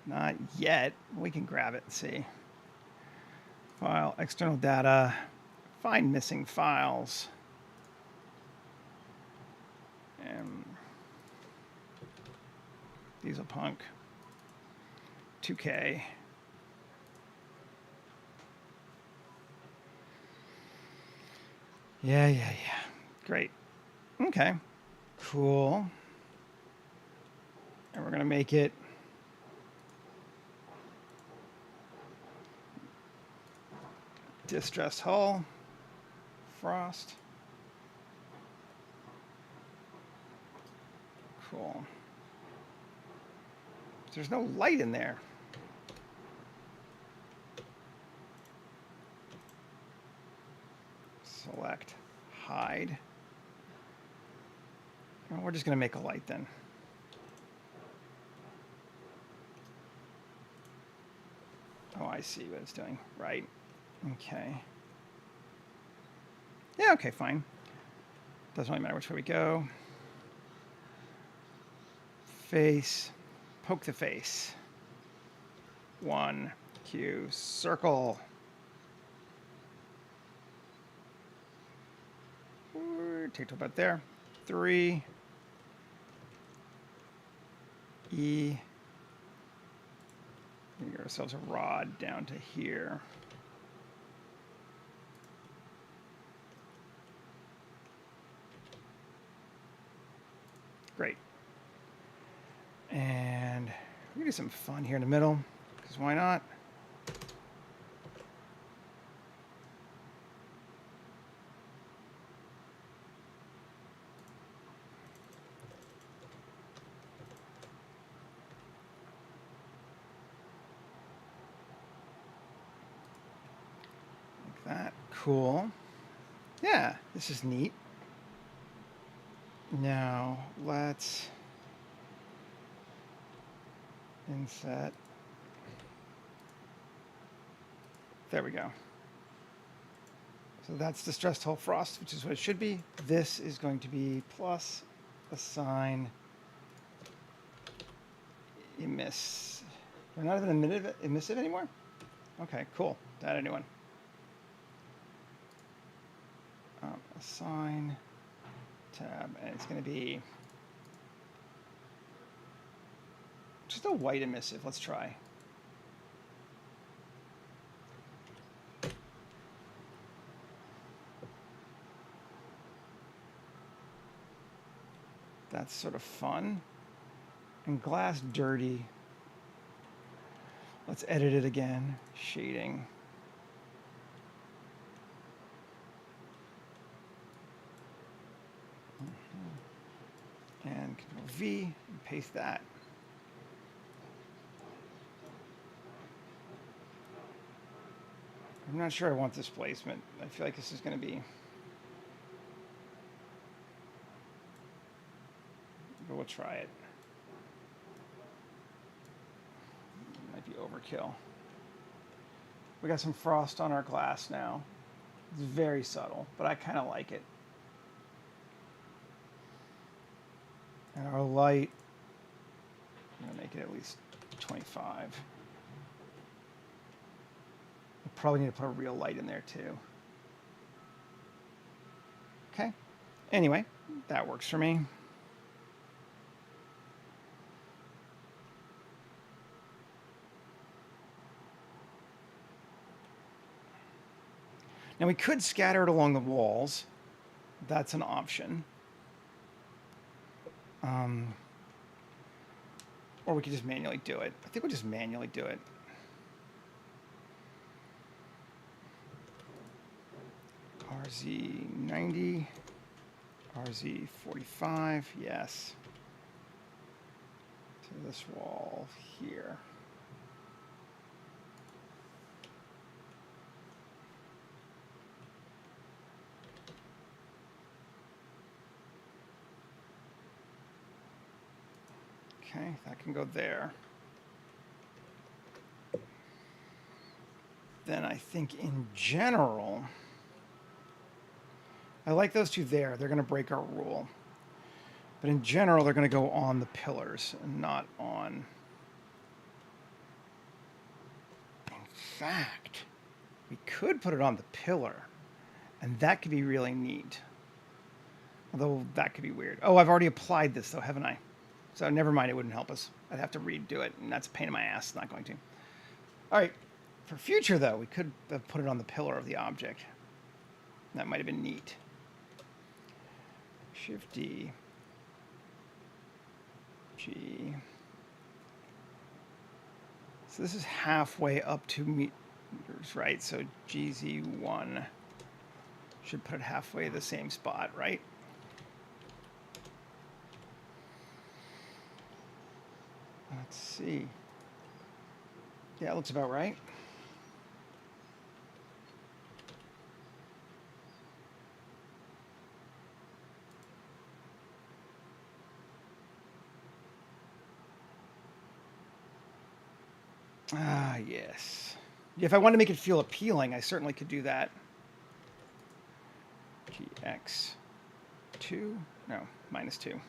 [SPEAKER 1] Not yet. We can grab it and see. File, external data, find missing files. Dieselpunk, 2K. Yeah. Great. Okay. Cool. And we're going to make it distressed hull, frost. Cool. There's no light in there. Select, hide. Well, we're just going to make a light then. Oh, I see what it's doing. Right. Okay. Yeah, okay, fine. Doesn't really matter which way we go. Face. Poke the face. 1, Q, circle. Take to about there. 3. E. We get ourselves a rod down to here. Great. And we can do some fun here in the middle, because why not? that. Cool. Yeah, this is neat. Now, let's inset. There we go. So that's the stress hull frost, which is what it should be. This is going to be plus assign emiss. We're not even emissive anymore? Okay, cool. That a new one. Assign tab, and it's going to be just a white emissive. Let's try. That's sort of fun. And glass dirty. Let's edit it again. Shading. And Control V and paste that. I'm not sure I want this placement. I feel like this is going to be... But we'll try it. Might be overkill. We got some frost on our glass now. It's very subtle, but I kind of like it. And our light, I'm going to make it at least 25. We'll probably need to put a real light in there too. Okay. Anyway, that works for me. Now we could scatter it along the walls. That's an option. Or we could just manually do it. I think we'll just manually do it. RZ90, RZ45, yes. To this wall here. Okay, that can go there. Then I think in general, I like those two there. They're going to break our rule. But in general, they're going to go on the pillars and not on... In fact, we could put it on the pillar, and that could be really neat. Although that could be weird. Oh, I've already applied this, though, haven't I? So never mind, it wouldn't help us. I'd have to redo it, and that's a pain in my ass. Not going to. All right. For future, though, we could have put it on the pillar of the object. That might have been neat. Shift-D. G. So this is halfway up 2 meters, right? So GZ1 should put it halfway the same spot, right? Let's see. Yeah, it looks about right. Ah, yes. If I wanted to make it feel appealing, I certainly could do that. GX2? No, -2.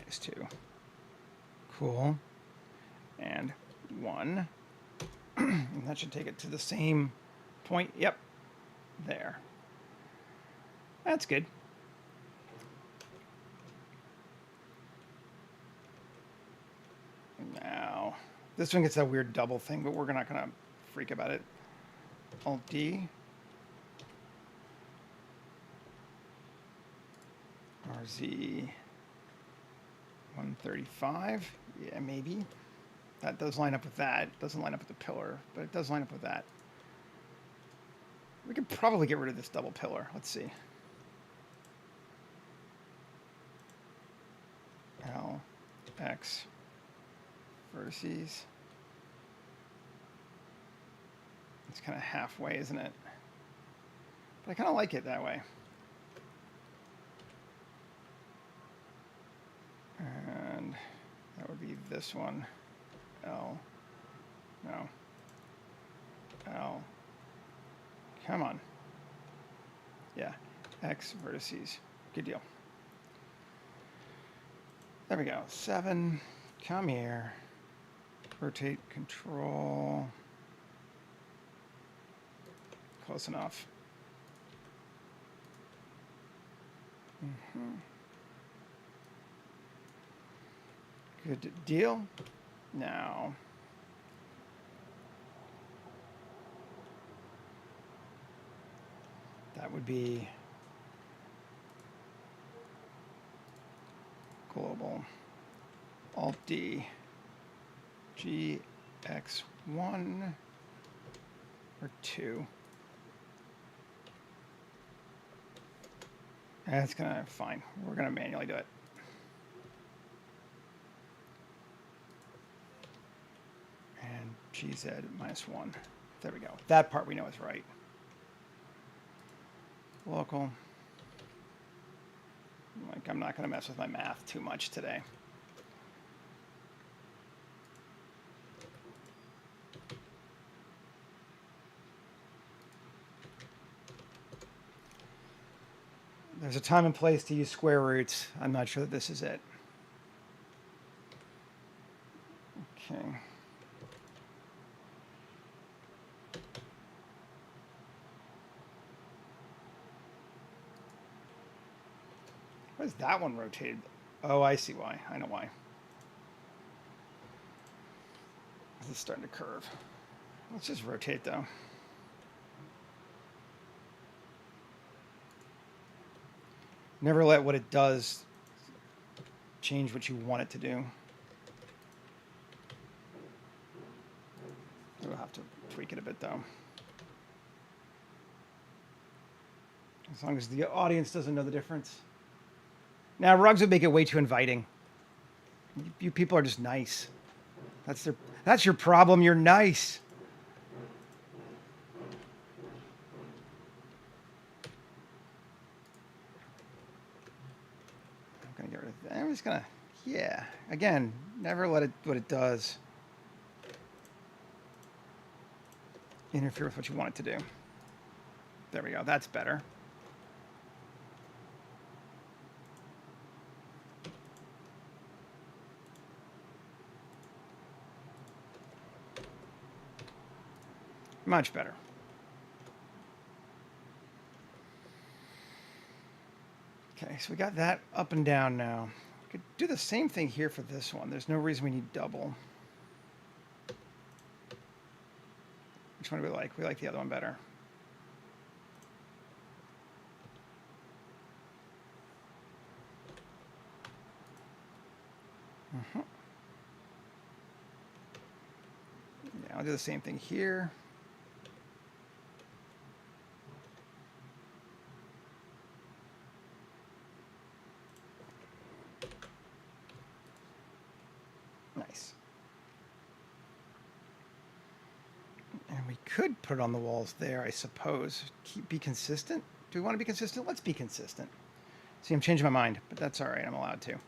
[SPEAKER 1] -2. Cool. And 1. And that should take it to the same point. Yep. There. That's good. Now, this one gets that weird double thing, but we're not going to freak about it. Alt-D. RZ 135. Yeah, maybe. That does line up with that. It doesn't line up with the pillar, but it does line up with that. We could probably get rid of this double pillar. Let's see. L X vertices. It's kind of halfway, isn't it? But I kind of like it that way. And that would be this one. L. No. L. Come on. Yeah. X vertices. Good deal. There we go. 7. Come here. Rotate, control. Close enough. Good deal. Now, that would be global. Alt D. GX1 or 2. That's gonna, fine. We're gonna manually do it. And GZ -1. There we go. That part we know is right. Local. Like, I'm not gonna mess with my math too much today. There's a time and place to use square roots. I'm not sure that this is it. Okay. Why is that one rotated? Oh, I see why. I know why. This is starting to curve. Let's just rotate though. Never let what it does change what you want it to do. We'll have to tweak it a bit though. As long as the audience doesn't know the difference. Now, rugs would make it way too inviting. You people are just nice. That's your problem. You're nice. I'm gonna get rid of that. I'm just gonna, yeah. Again, never let it what it does interfere with what you want it to do. There we go. That's better. Much better. Okay, so we got that up and down now. We could do the same thing here for this one. There's no reason we need double. Which one do we like? We like the other one better. Yeah, I'll do the same thing here. Nice. And we could put it on the walls there, I suppose. Be consistent. Do we want to be consistent? Let's be consistent. See, I'm changing my mind, but that's all right. I'm allowed to.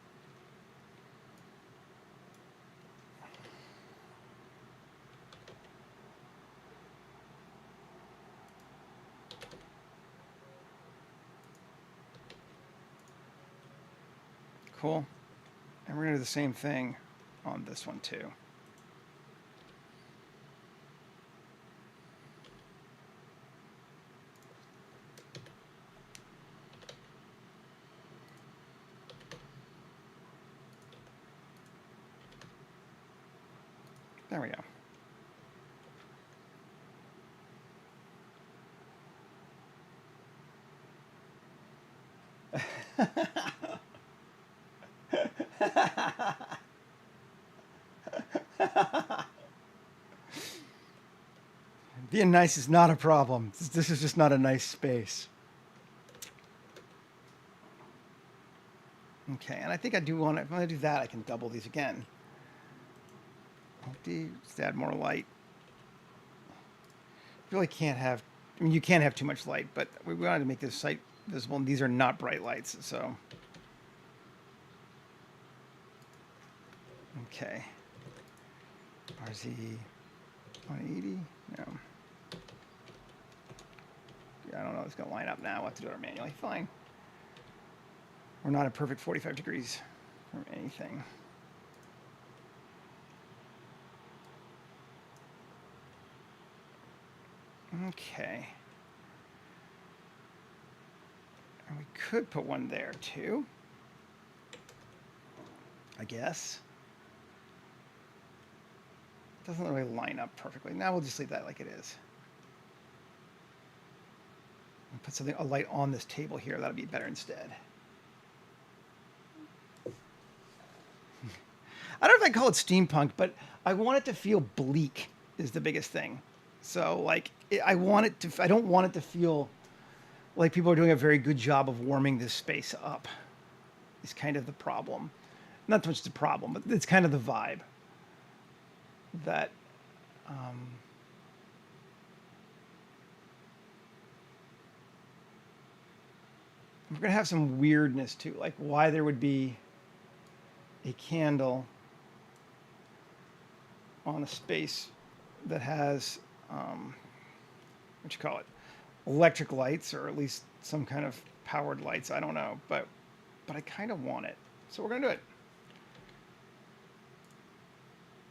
[SPEAKER 1] Cool. And we're going to do the same thing on this one too. There we go. Being nice is not a problem. This is just not a nice space. Okay, and I think I do want to, if I'm going to do that, I can double these again. Just add more light. Really can't have, I mean, you can't have too much light, but we wanted to make this site visible, and these are not bright lights, so. Okay. RZ 180, no. Yeah, I don't know, it's gonna line up now. We'll have to do it manually, fine. We're not a perfect 45 degrees from anything. Okay. And we could put one there too, I guess. Doesn't really line up perfectly. Now we'll just leave that like it is. I'll put something, a light on this table here. That'll be better instead. I don't know if I call it steampunk, but I want it to feel bleak is the biggest thing. So like, I want it to, I don't want it to feel like people are doing a very good job of warming this space up. Is kind of the problem. Not so much the problem, but it's kind of the vibe that we're gonna have some weirdness too, like why there would be a candle on a space that has what you call it, electric lights, or at least some kind of powered lights. I don't know, but I kind of want it, so we're gonna do it.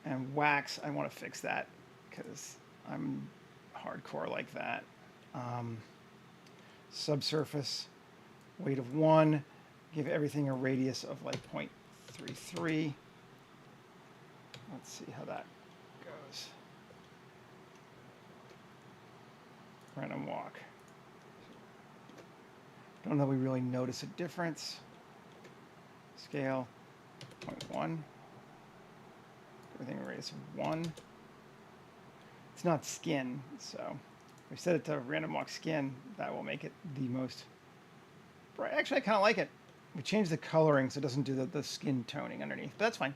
[SPEAKER 1] And wax, I want to fix that because I'm hardcore like that. Subsurface, weight of 1, give everything a radius of like 0.33. Let's see how that goes. Random walk. Don't know we really notice a difference. Scale, 0.1. Everything a radius of 1. It's not skin, so if we set it to random walk skin, that will make it the most bright. Actually, I kind of like it. We changed the coloring so it doesn't do the skin toning underneath, but that's fine.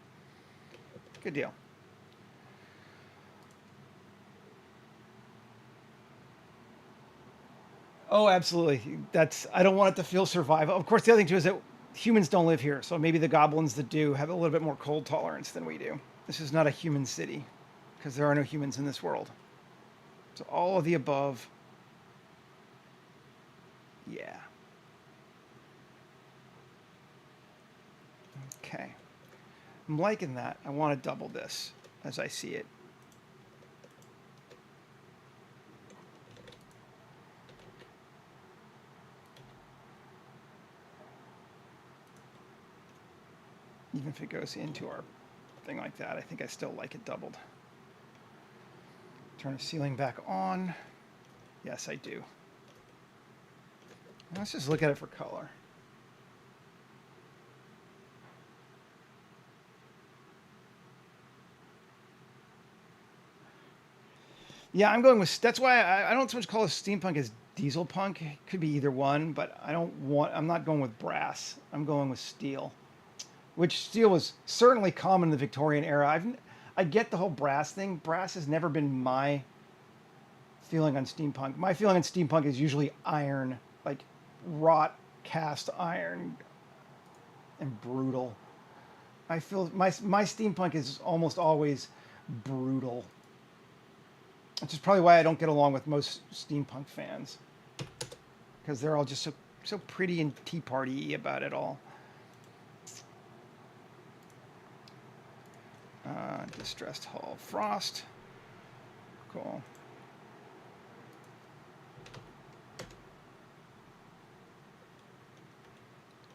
[SPEAKER 1] Good deal. Oh, absolutely. I don't want it to feel survival. Of course, the other thing too is that humans don't live here, so maybe the goblins that do have a little bit more cold tolerance than we do. This is not a human city, because there are no humans in this world. So all of the above, yeah. Okay. I'm liking that. I want to double this as I see it. Even if it goes into our thing like that, I think I still like it doubled. Turn the ceiling back on. Yes, I do. Let's just look at it for color. Yeah, I'm going with, that's why I don't so much call it steampunk as diesel punk. It could be either one, but I'm not going with brass. I'm going with steel. Which steel was certainly common in the Victorian era. I get the whole brass thing. Brass has never been my feeling on steampunk. My feeling on steampunk is usually iron, like wrought cast iron and brutal. I feel my steampunk is almost always brutal. Which is probably why I don't get along with most steampunk fans. Because they're all just so pretty and tea party-y about it all. Distressed hull frost. Cool.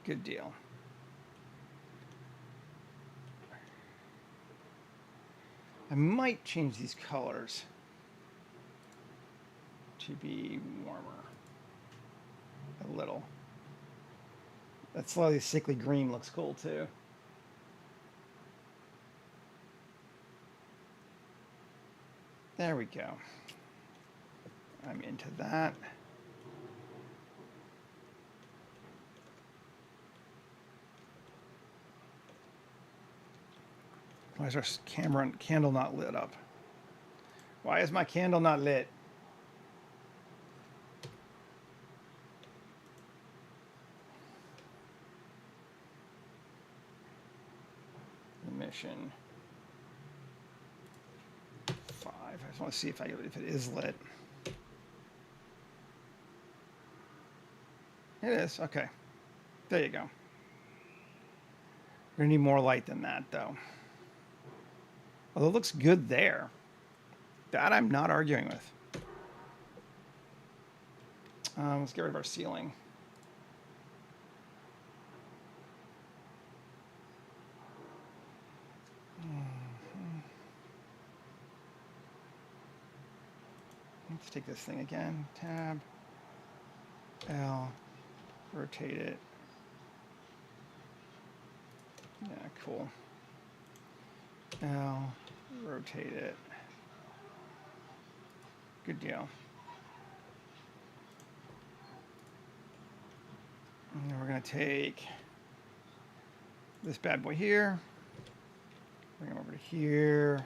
[SPEAKER 1] Good deal. I might change these colors to be warmer a little. That slightly sickly green looks cool too. There we go. I'm into that. Why is our candle not lit up? Why is my candle not lit? Emission 5. I just want to see if it is lit. It is. Okay. There you go. We're going to need more light than that, though. Although it looks good there. That I'm not arguing with. Let's get rid of our ceiling. Let's take this thing again. Tab. L. Rotate it. Yeah, cool. L. Rotate it. Good deal. And then we're going to take this bad boy here. Bring it over to here.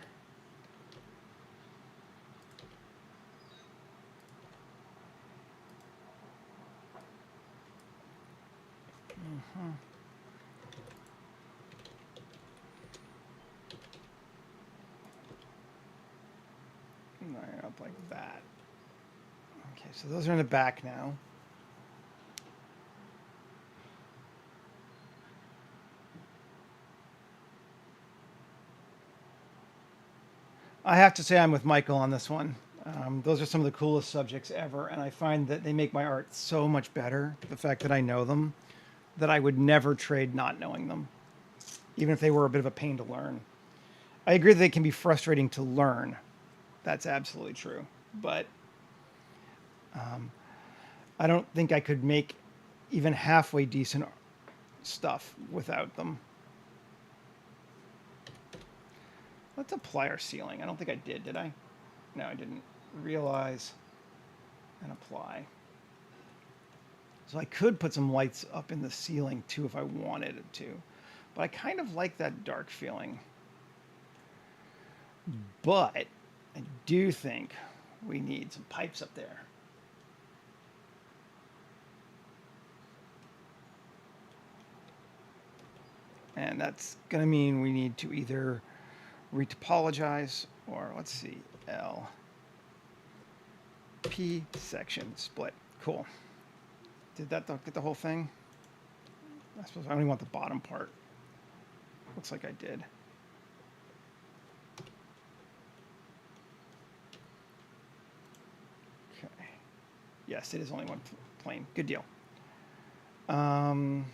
[SPEAKER 1] Line up like that. Okay, so those are in the back now. I have to say I'm with Michael on this one. Those are some of the coolest subjects ever, and I find that they make my art so much better. The fact that I know them, that I would never trade not knowing them, even if they were a bit of a pain to learn. I agree that they can be frustrating to learn. That's absolutely true. But I don't think I could make even halfway decent stuff without them. Let's apply our ceiling. I don't think I did I? No, I didn't. Realize and apply. So I could put some lights up in the ceiling too if I wanted it to. But I kind of like that dark feeling. But I do think we need some pipes up there. And that's going to mean we need to either retopologize or, let's see, L. P section split. Cool. Did that get the whole thing? I suppose I only want the bottom part. Looks like I did. Okay. Yes, it is only one plane. Good deal. Quad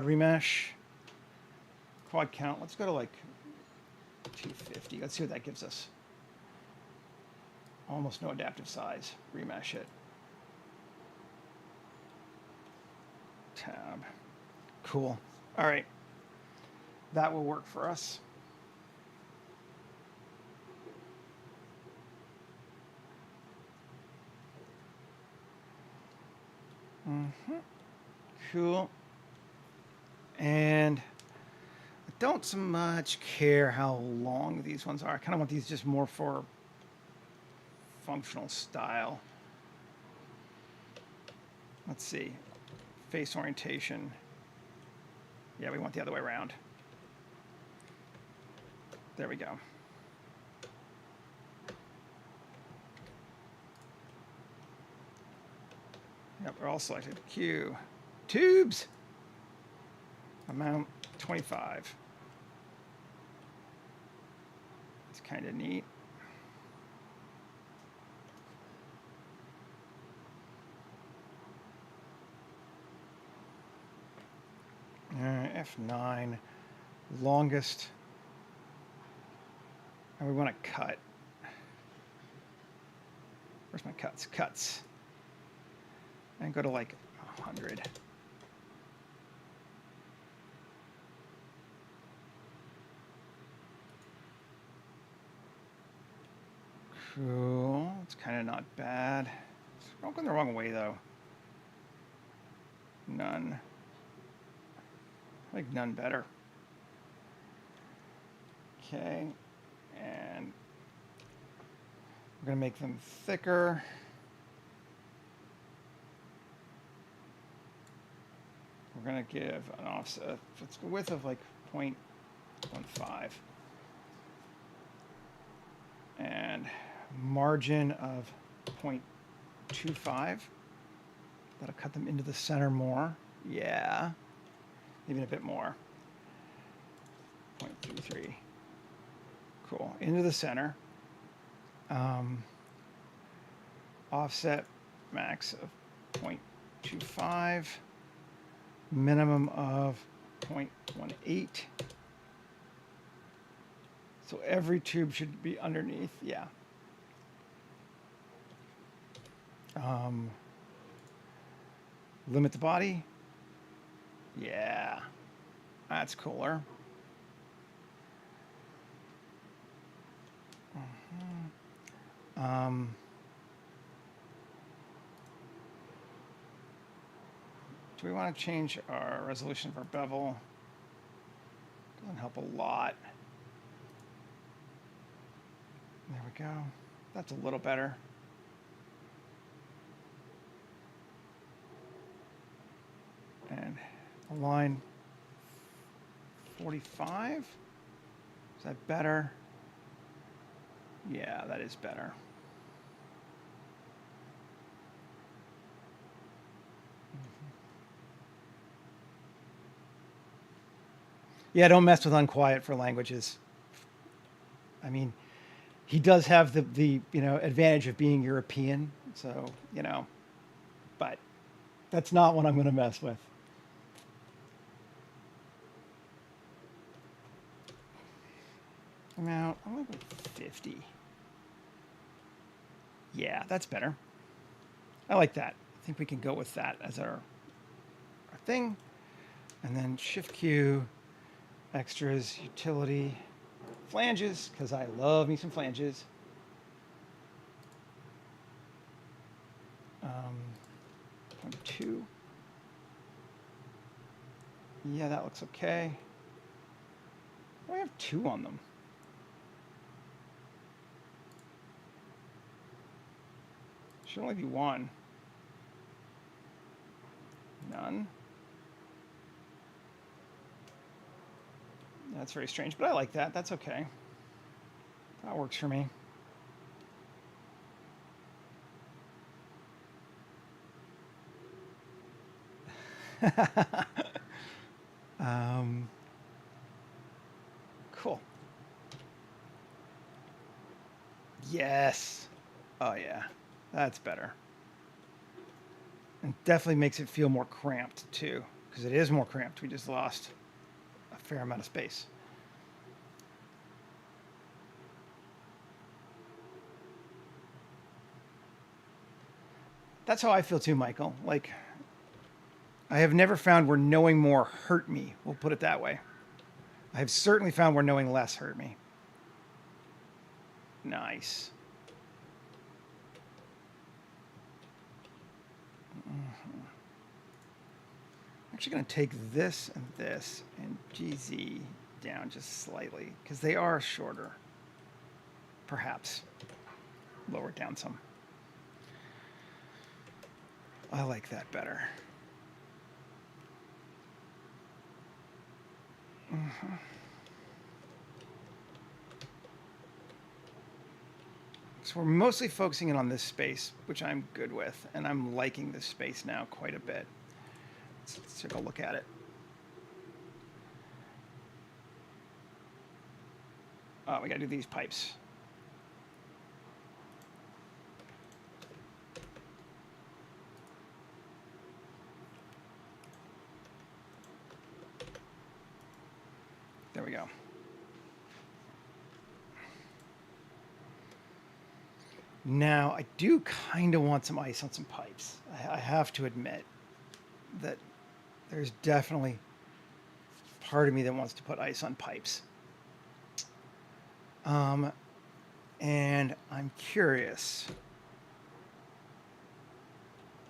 [SPEAKER 1] remesh. Quad count. Let's go to like 250. Let's see what that gives us. Almost no adaptive size. Remesh it. Tab. Cool. All right. That will work for us. Cool. And I don't so much care how long these ones are. I kind of want these just more for functional style. Let's see. Face orientation. Yeah, we want the other way around. There we go. Yep, we're all selected. Q. Tubes. Amount 25. It's kind of neat. F9, longest, and we want to cut. Where's my cuts? Cuts. And go to like 100. Cool. It's kind of not bad. It's going the wrong way though. None. I like none better. Okay, and we're going to make them thicker. We're going to give an offset, let's go width of like 0.15. And margin of 0.25. That'll cut them into the center more. Yeah, even a bit more. 0.33. Cool. Into the center. Offset max of 0.25. Minimum of 0.18. So every tube should be underneath. Yeah. Limit the body. Yeah. That's cooler. Do we want to change our resolution of our bevel? Doesn't help a lot. There we go. That's a little better. And align 45. Is that better? Yeah, that is better. Yeah, don't mess with unquiet for languages. I mean, he does have the advantage of being European, so but that's not what I'm going to mess with. Amount, I'm going to go 50. Yeah, that's better. I like that. I think we can go with that as our thing. And then Shift Q, extras, utility, flanges, because I love me some flanges. 0.2. Yeah, that looks okay. I have 2 on them. Should only be 1. None. That's very strange, but I like that. That's okay. That works for me. Cool. Yes. Oh yeah, that's better. And definitely makes it feel more cramped too, because it is more cramped. We just lost a fair amount of space. That's how I feel too, Michael. Like, I have never found where knowing more hurt me. We'll put it that way. I have certainly found where knowing less hurt me. Nice. I'm actually going to take this and GZ down just slightly, because they are shorter. Perhaps lower it down some. I like that better. So we're mostly focusing in on this space, which I'm good with, and I'm liking this space now quite a bit. Let's take a look at it. Oh, we gotta do these pipes. There we go. Now, I do kind of want some ice on some pipes. I have to admit that there's definitely part of me that wants to put ice on pipes. And I'm curious.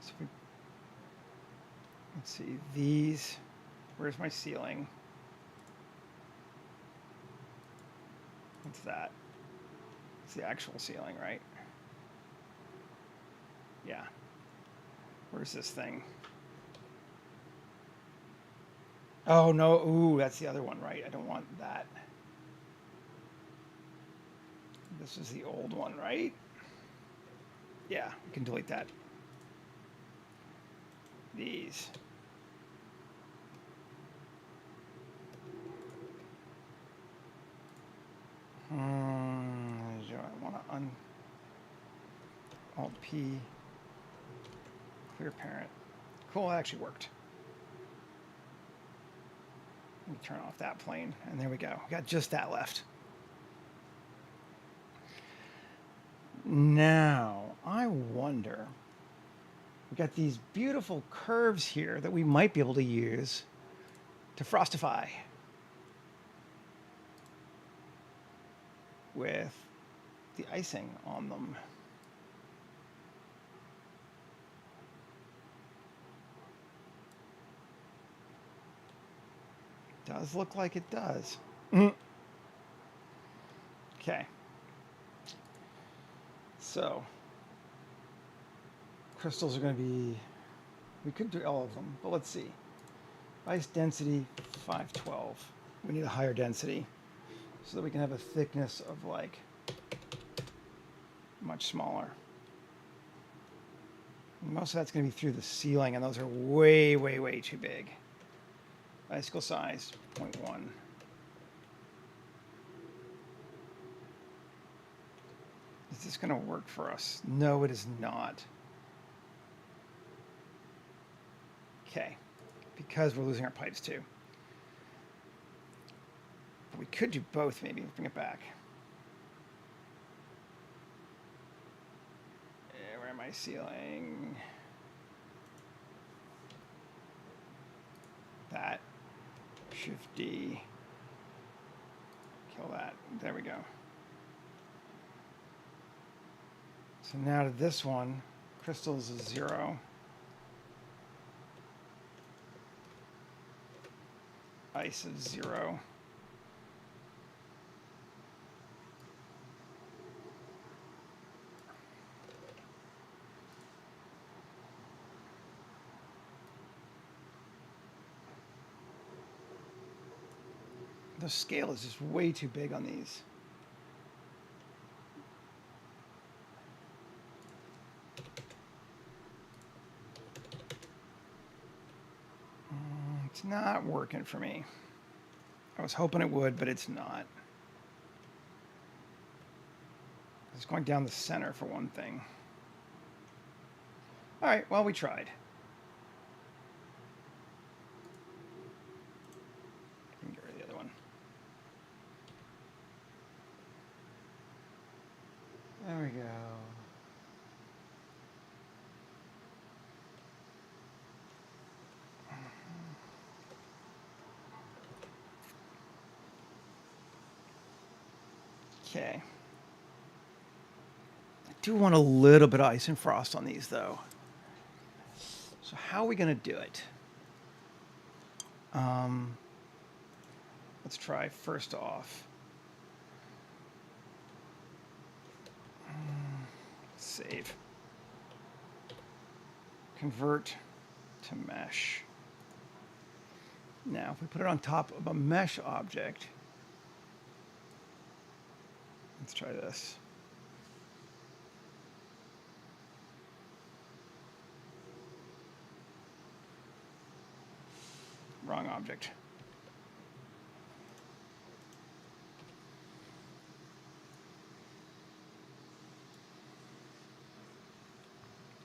[SPEAKER 1] So let's see, these, where's my ceiling? What's that? It's the actual ceiling, right? Yeah. Where's this thing? Oh, no. Ooh, that's the other one, right? I don't want that. This is the old one, right? Yeah, we can delete that. These. Do I want to Alt P, clear parent. Cool, that actually worked. Let me turn off that plane, and there we go. We got just that left. Now, I wonder, we got these beautiful curves here that we might be able to use to frostify with the icing on them. Does look like it does. Okay. So, crystals are going to be, we could do all of them, but let's see. Ice density 512. We need a higher density so that we can have a thickness of like much smaller. And most of that's going to be through the ceiling, and those are way, way, way too big. Icicle size 0.1. Is this going to work for us? No, it is not. Okay, because we're losing our pipes too. But we could do both, maybe. Bring it back. Where am I ceiling? That. Shift D. Kill that. There we go. So now to this one, crystals is 0. Ice is 0. The scale is just way too big on these. It's not working for me. I was hoping it would, but it's not. It's going down the center for one thing. All right, well, we tried. Let me get rid of the other one. There we go. Okay. I do want a little bit of ice and frost on these, though. So how are we going to do it? Let's try first off. Save. Convert to mesh. Now, if we put it on top of a mesh object, let's try this. Wrong object.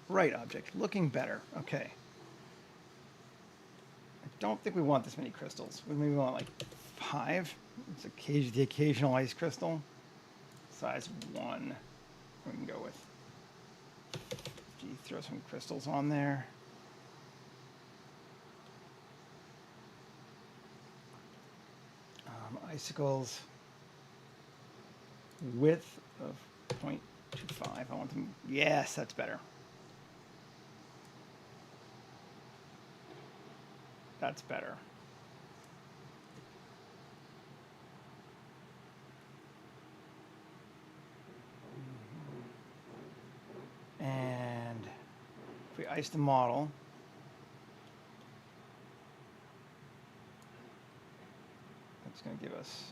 [SPEAKER 1] Right object, looking better. Okay. I don't think we want this many crystals. We maybe want like 5. It's the occasional ice crystal. Size 1. We can go with. Throw some crystals on there. Icicles. Width of 0.25. I want them. Yes, that's better. That's better. ice the model. That's going to give us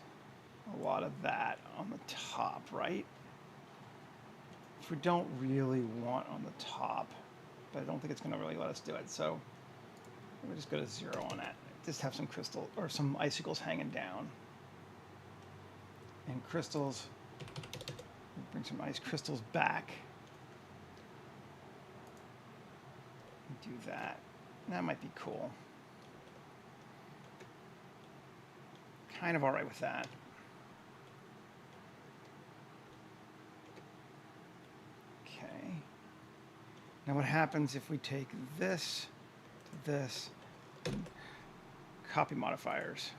[SPEAKER 1] a lot of that on the top, right? Which we don't really want on the top, but I don't think it's going to really let us do it. So we'll just go to 0 on that. Just have some crystal or some icicles hanging down. And crystals, bring some ice crystals back. Do that. That might be cool. Kind of all right with that. Okay. Now what happens if we take this to this, and copy modifiers?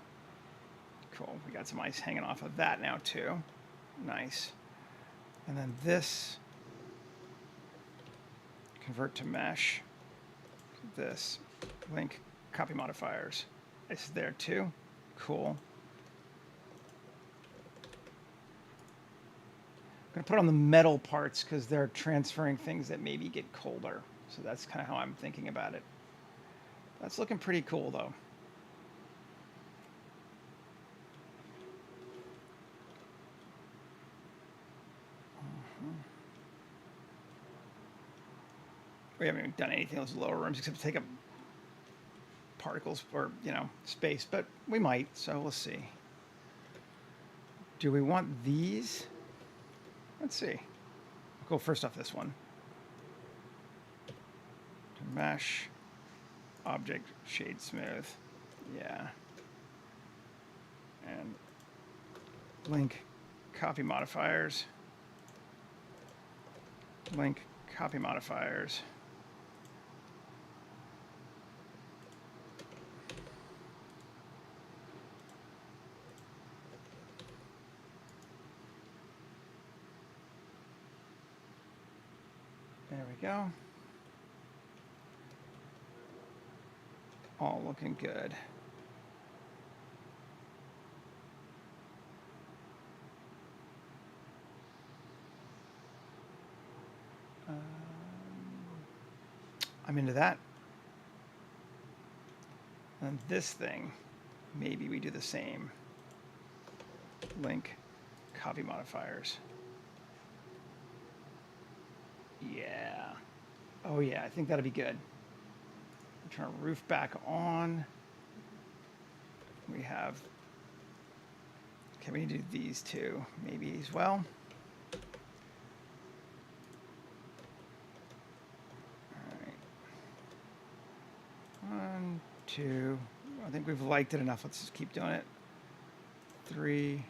[SPEAKER 1] Cool. We got some ice hanging off of that now too. Nice. And then this, convert to mesh. This, link, copy modifiers. It's there too. Cool. I'm going to put on the metal parts because they're transferring things that maybe get colder. So that's kind of how I'm thinking about it. That's looking pretty cool though. We haven't even done anything in those lower rooms except take up particles or, you know, space, but we might, so we'll see. Do we want these? Let's see. I'll go first off this one. To mesh, object, shade smooth. Yeah. And link, copy modifiers. Link, copy modifiers. There we go. All looking good. I'm into that. And this thing, maybe we do the same. Link, copy modifiers. Yeah. Oh yeah, I think that'll be good. Turn our roof back on. We have, okay, we need to do these two, maybe as well. All right. 1, 2, I think we've liked it enough. Let's just keep doing it. 3,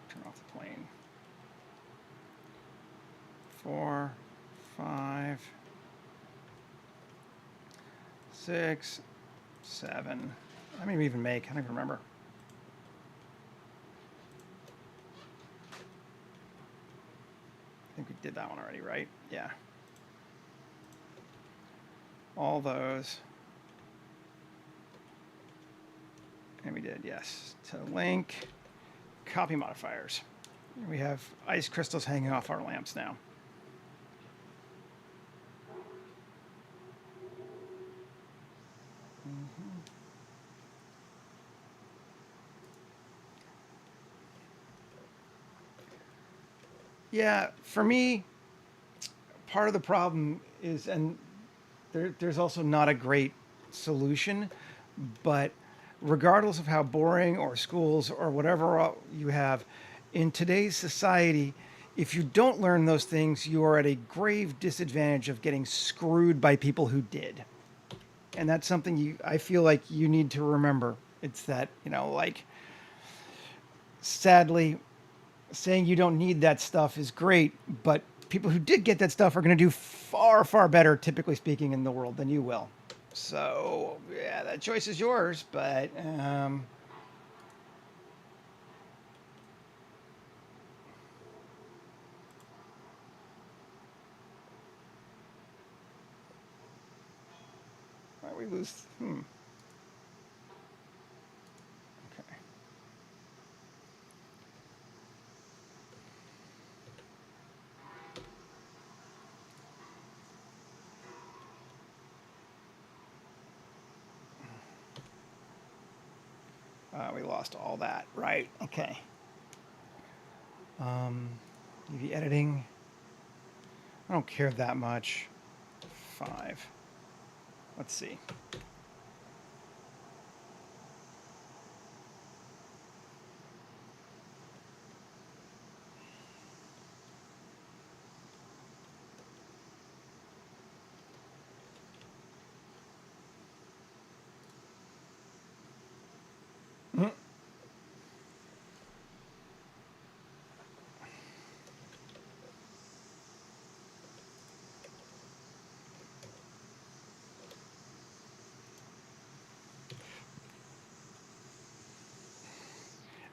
[SPEAKER 1] turn off the plane. 4, 5, 6, 7. How many we even make? I don't even remember. I think we did that one already, right? Yeah. All those. And we did, yes. To link, copy modifiers. We have ice crystals hanging off our lamps now. Yeah, for me, part of the problem is, and there's also not a great solution, but regardless of how boring or schools or whatever you have, in today's society, if you don't learn those things, you are at a grave disadvantage of getting screwed by people who did. And that's something I feel like you need to remember. It's that, you know, like, sadly, saying you don't need that stuff is great, but people who did get that stuff are going to do far, far better, typically speaking, in the world than you will. So, yeah, that choice is yours, but why we lose? Okay. We lost all that. Right. Okay. UV editing. I don't care that much. 5. Let's see.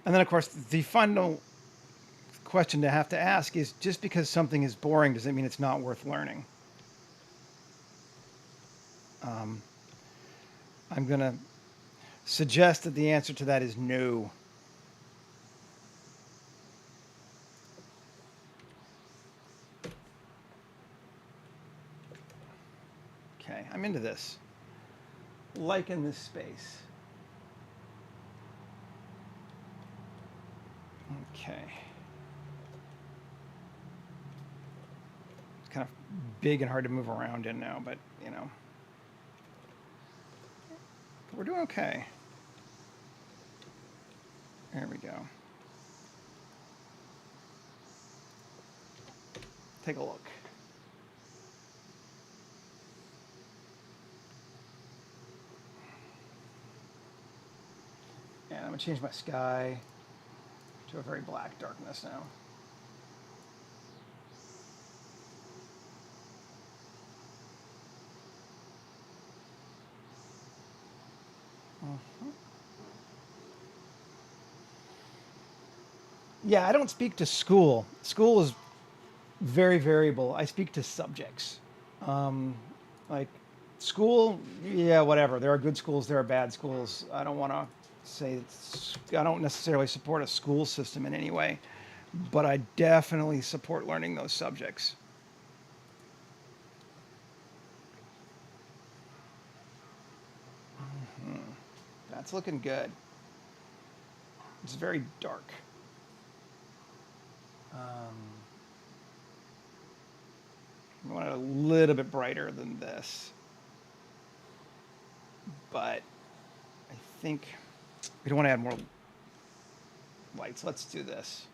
[SPEAKER 1] And then, of course, the final question to have to ask is, just because something is boring, does it mean it's not worth learning? I'm going to suggest that the answer to that is no. Okay, I'm into this. Liking this space. Okay. It's kind of big and hard to move around in now, but, you know. We're doing okay. There we go. Take a look. And I'm going to change my sky to a very black darkness now. Yeah, I don't speak to school. School is very variable. I speak to subjects. Like school, yeah, whatever. There are good schools, there are bad schools. I don't want to say I don't necessarily support a school system in any way, but I definitely support learning those subjects. That's looking good. It's very dark. I want it a little bit brighter than this. But I think we don't want to add more lights. Let's do this.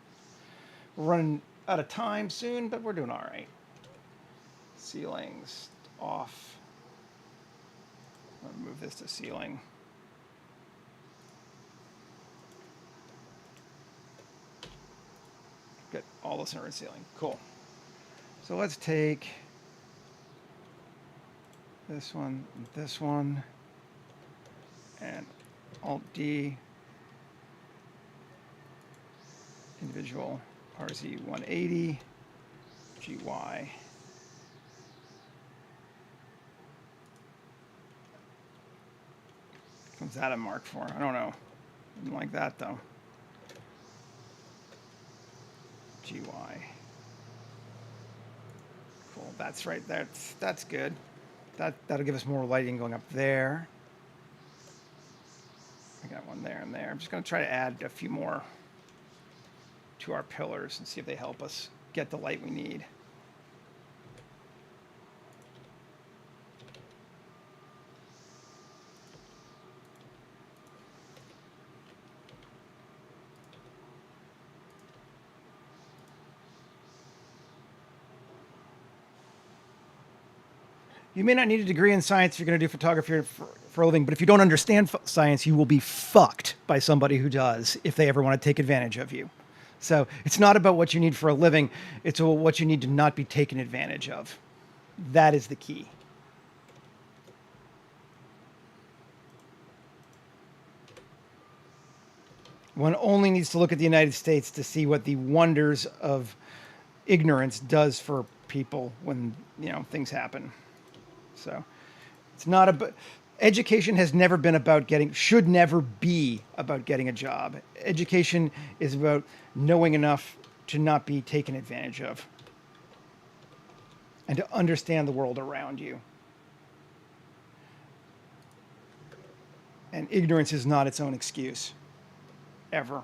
[SPEAKER 1] We're running out of time soon, but we're doing all right. Ceilings off. I'll move this to ceiling. Good. All this in ceiling. Cool. So let's take this one, and Alt-D, individual RZ 180, GY. What's that a mark for? I don't know. Didn't like that though. GY. Cool. That's right. That's good. That'll give us more lighting going up there. I got one there and there. I'm just going to try to add a few more to our pillars and see if they help us get the light we need. You may not need a degree in science if you're going to do photography for a living, but if you don't understand science, you will be fucked by somebody who does if they ever want to take advantage of you. So it's not about what you need for a living. It's about what you need to not be taken advantage of. That is the key. One only needs to look at the United States to see what the wonders of ignorance does for people when, you know, things happen. So it's not about, education has never been about getting, should never be about getting a job. Education is about knowing enough to not be taken advantage of and to understand the world around you. And ignorance is not its own excuse. ever.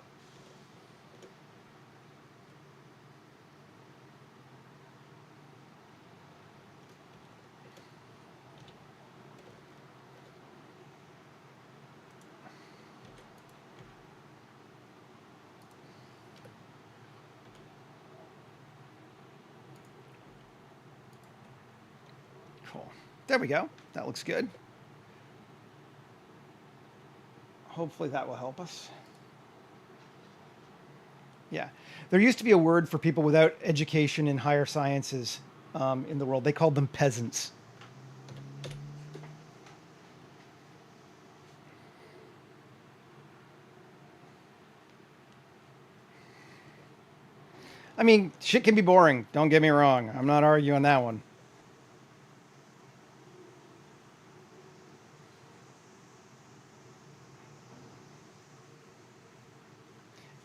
[SPEAKER 1] Cool. There we go. That looks good. Hopefully that will help us. Yeah. There used to be a word for people without education in higher sciences in the world. They called them peasants. I mean, shit can be boring. Don't get me wrong. I'm not arguing that one.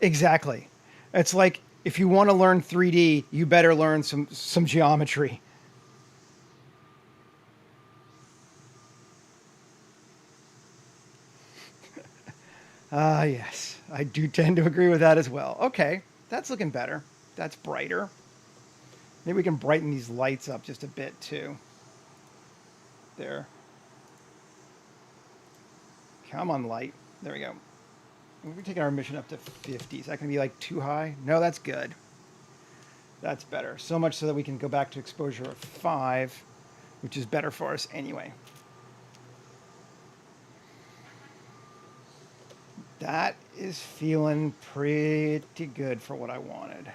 [SPEAKER 1] Exactly. It's like if you want to learn 3D, you better learn some geometry. Ah, yes. I do tend to agree with that as well. Okay, that's looking better. That's brighter. Maybe we can brighten these lights up just a bit too. There. Come on, light. There we go. We're taking our emission up to 50. Is that going to be like too high? No, that's good. That's better. So much so that we can go back to exposure of 5, which is better for us anyway. That is feeling pretty good for what I wanted.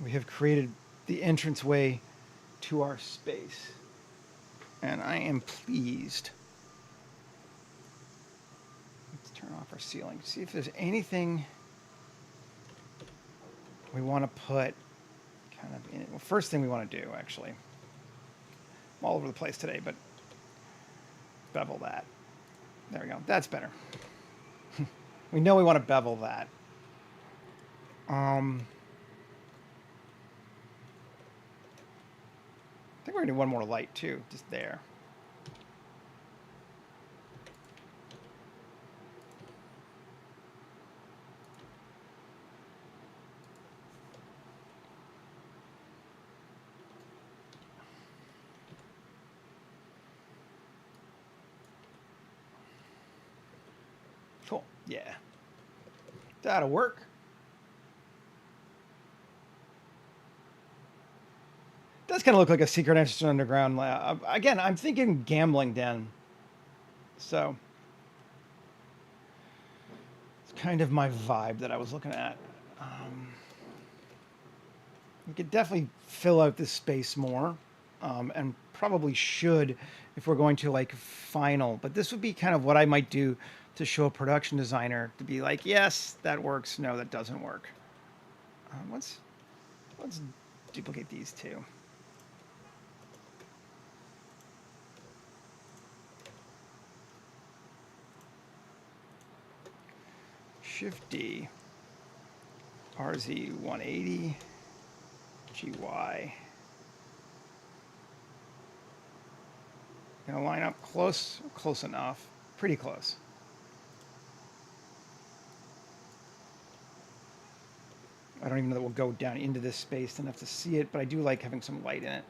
[SPEAKER 1] We have created the entranceway to our space, and I am pleased. Let's turn off our ceiling. See if there's anything we want to put kind of in it. Well, first thing we want to do, actually, I'm all over the place today, but bevel that. There we go. That's better. We know we want to bevel that. I think we're going to do one more light, too, just there. Cool. Yeah. That'll work. Does kind of look like a secret entrance to underground lab. Again, I'm thinking gambling den. So it's kind of my vibe that I was looking at. We could definitely fill out this space more, and probably should if we're going to like final. But this would be kind of what I might do to show a production designer to be like, yes, that works. No, that doesn't work. Let's duplicate these two. Shift D, RZ 180, GY. Gonna line up close enough, pretty close. I don't even know that we'll go down into this space enough to see it, but I do like having some light in it.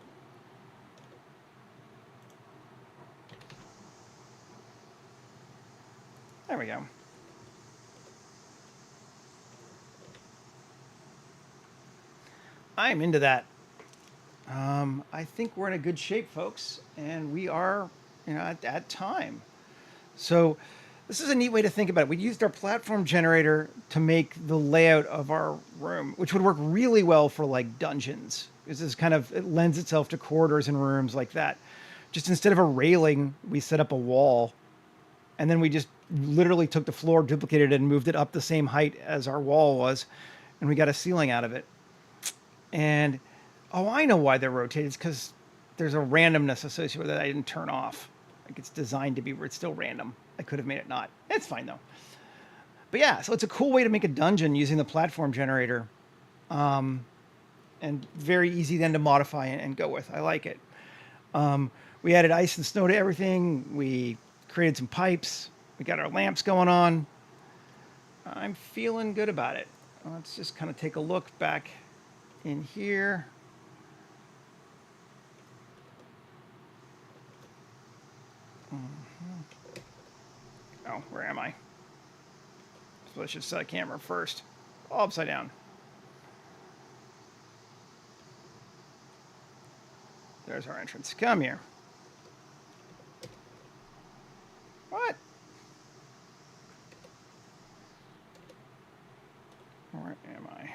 [SPEAKER 1] There we go. I'm into that. I think we're in a good shape, folks, and we are, at time. So this is a neat way to think about it. We used our platform generator to make the layout of our room, which would work really well for like dungeons. This is it lends itself to corridors and rooms like that. Just instead of a railing, we set up a wall, and then we just literally took the floor, duplicated it, and moved it up the same height as our wall was, and we got a ceiling out of it. And, oh, I know why they're rotated. It's because there's a randomness associated with it I didn't turn off. Like, it's designed to be where it's still random. I could have made it not. It's fine, though. But yeah, so it's a cool way to make a dungeon using the platform generator. And very easy then to modify and go with. I like it. We added ice and snow to everything. We created some pipes. We got our lamps going on. I'm feeling good about it. Let's just kind of take a look back in here. Oh, where am I? So I should set a camera first. All upside down. There's our entrance. Come here. What? Where am I?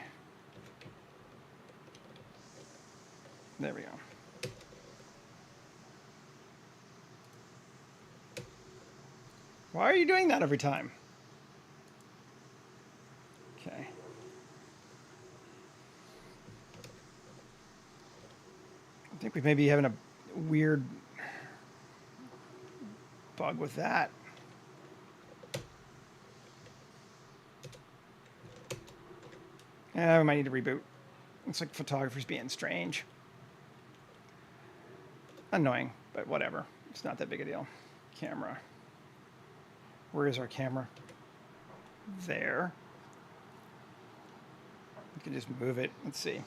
[SPEAKER 1] There we go. Why are you doing that every time? Okay. I think we may be having a weird bug with that. Yeah, we might need to reboot. Looks like photographer's being strange. Annoying, but whatever. It's not that big a deal. Camera. Where is our camera? There. We can just move it. Let's see.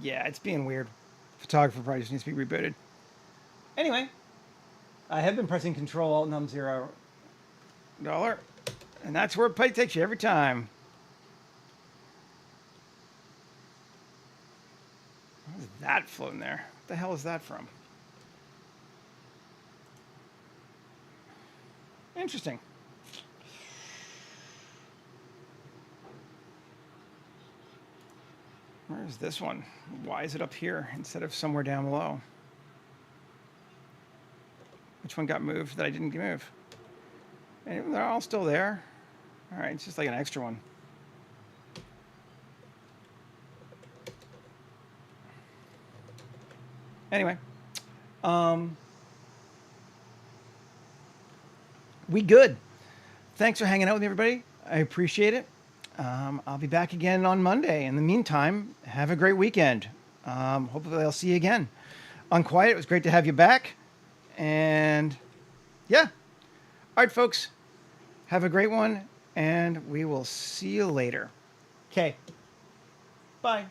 [SPEAKER 1] Yeah, it's being weird. Photographer probably just needs to be rebooted. Anyway, I have been pressing Control Alt Num $0, and that's where it takes you every time. What is that floating there? What the hell is that from? Interesting. Where's this one? Why is it up here instead of somewhere down below? Which one got moved that I didn't move? And they're all still there. All right, it's just like an extra one. Anyway, we good. Thanks for hanging out with me, everybody. I appreciate it. I'll be back again on Monday. In the meantime, have a great weekend. Hopefully I'll see you again. Unquiet, it was great to have you back. And yeah. All right, folks. Have a great one, and we will see you later. Okay. Bye.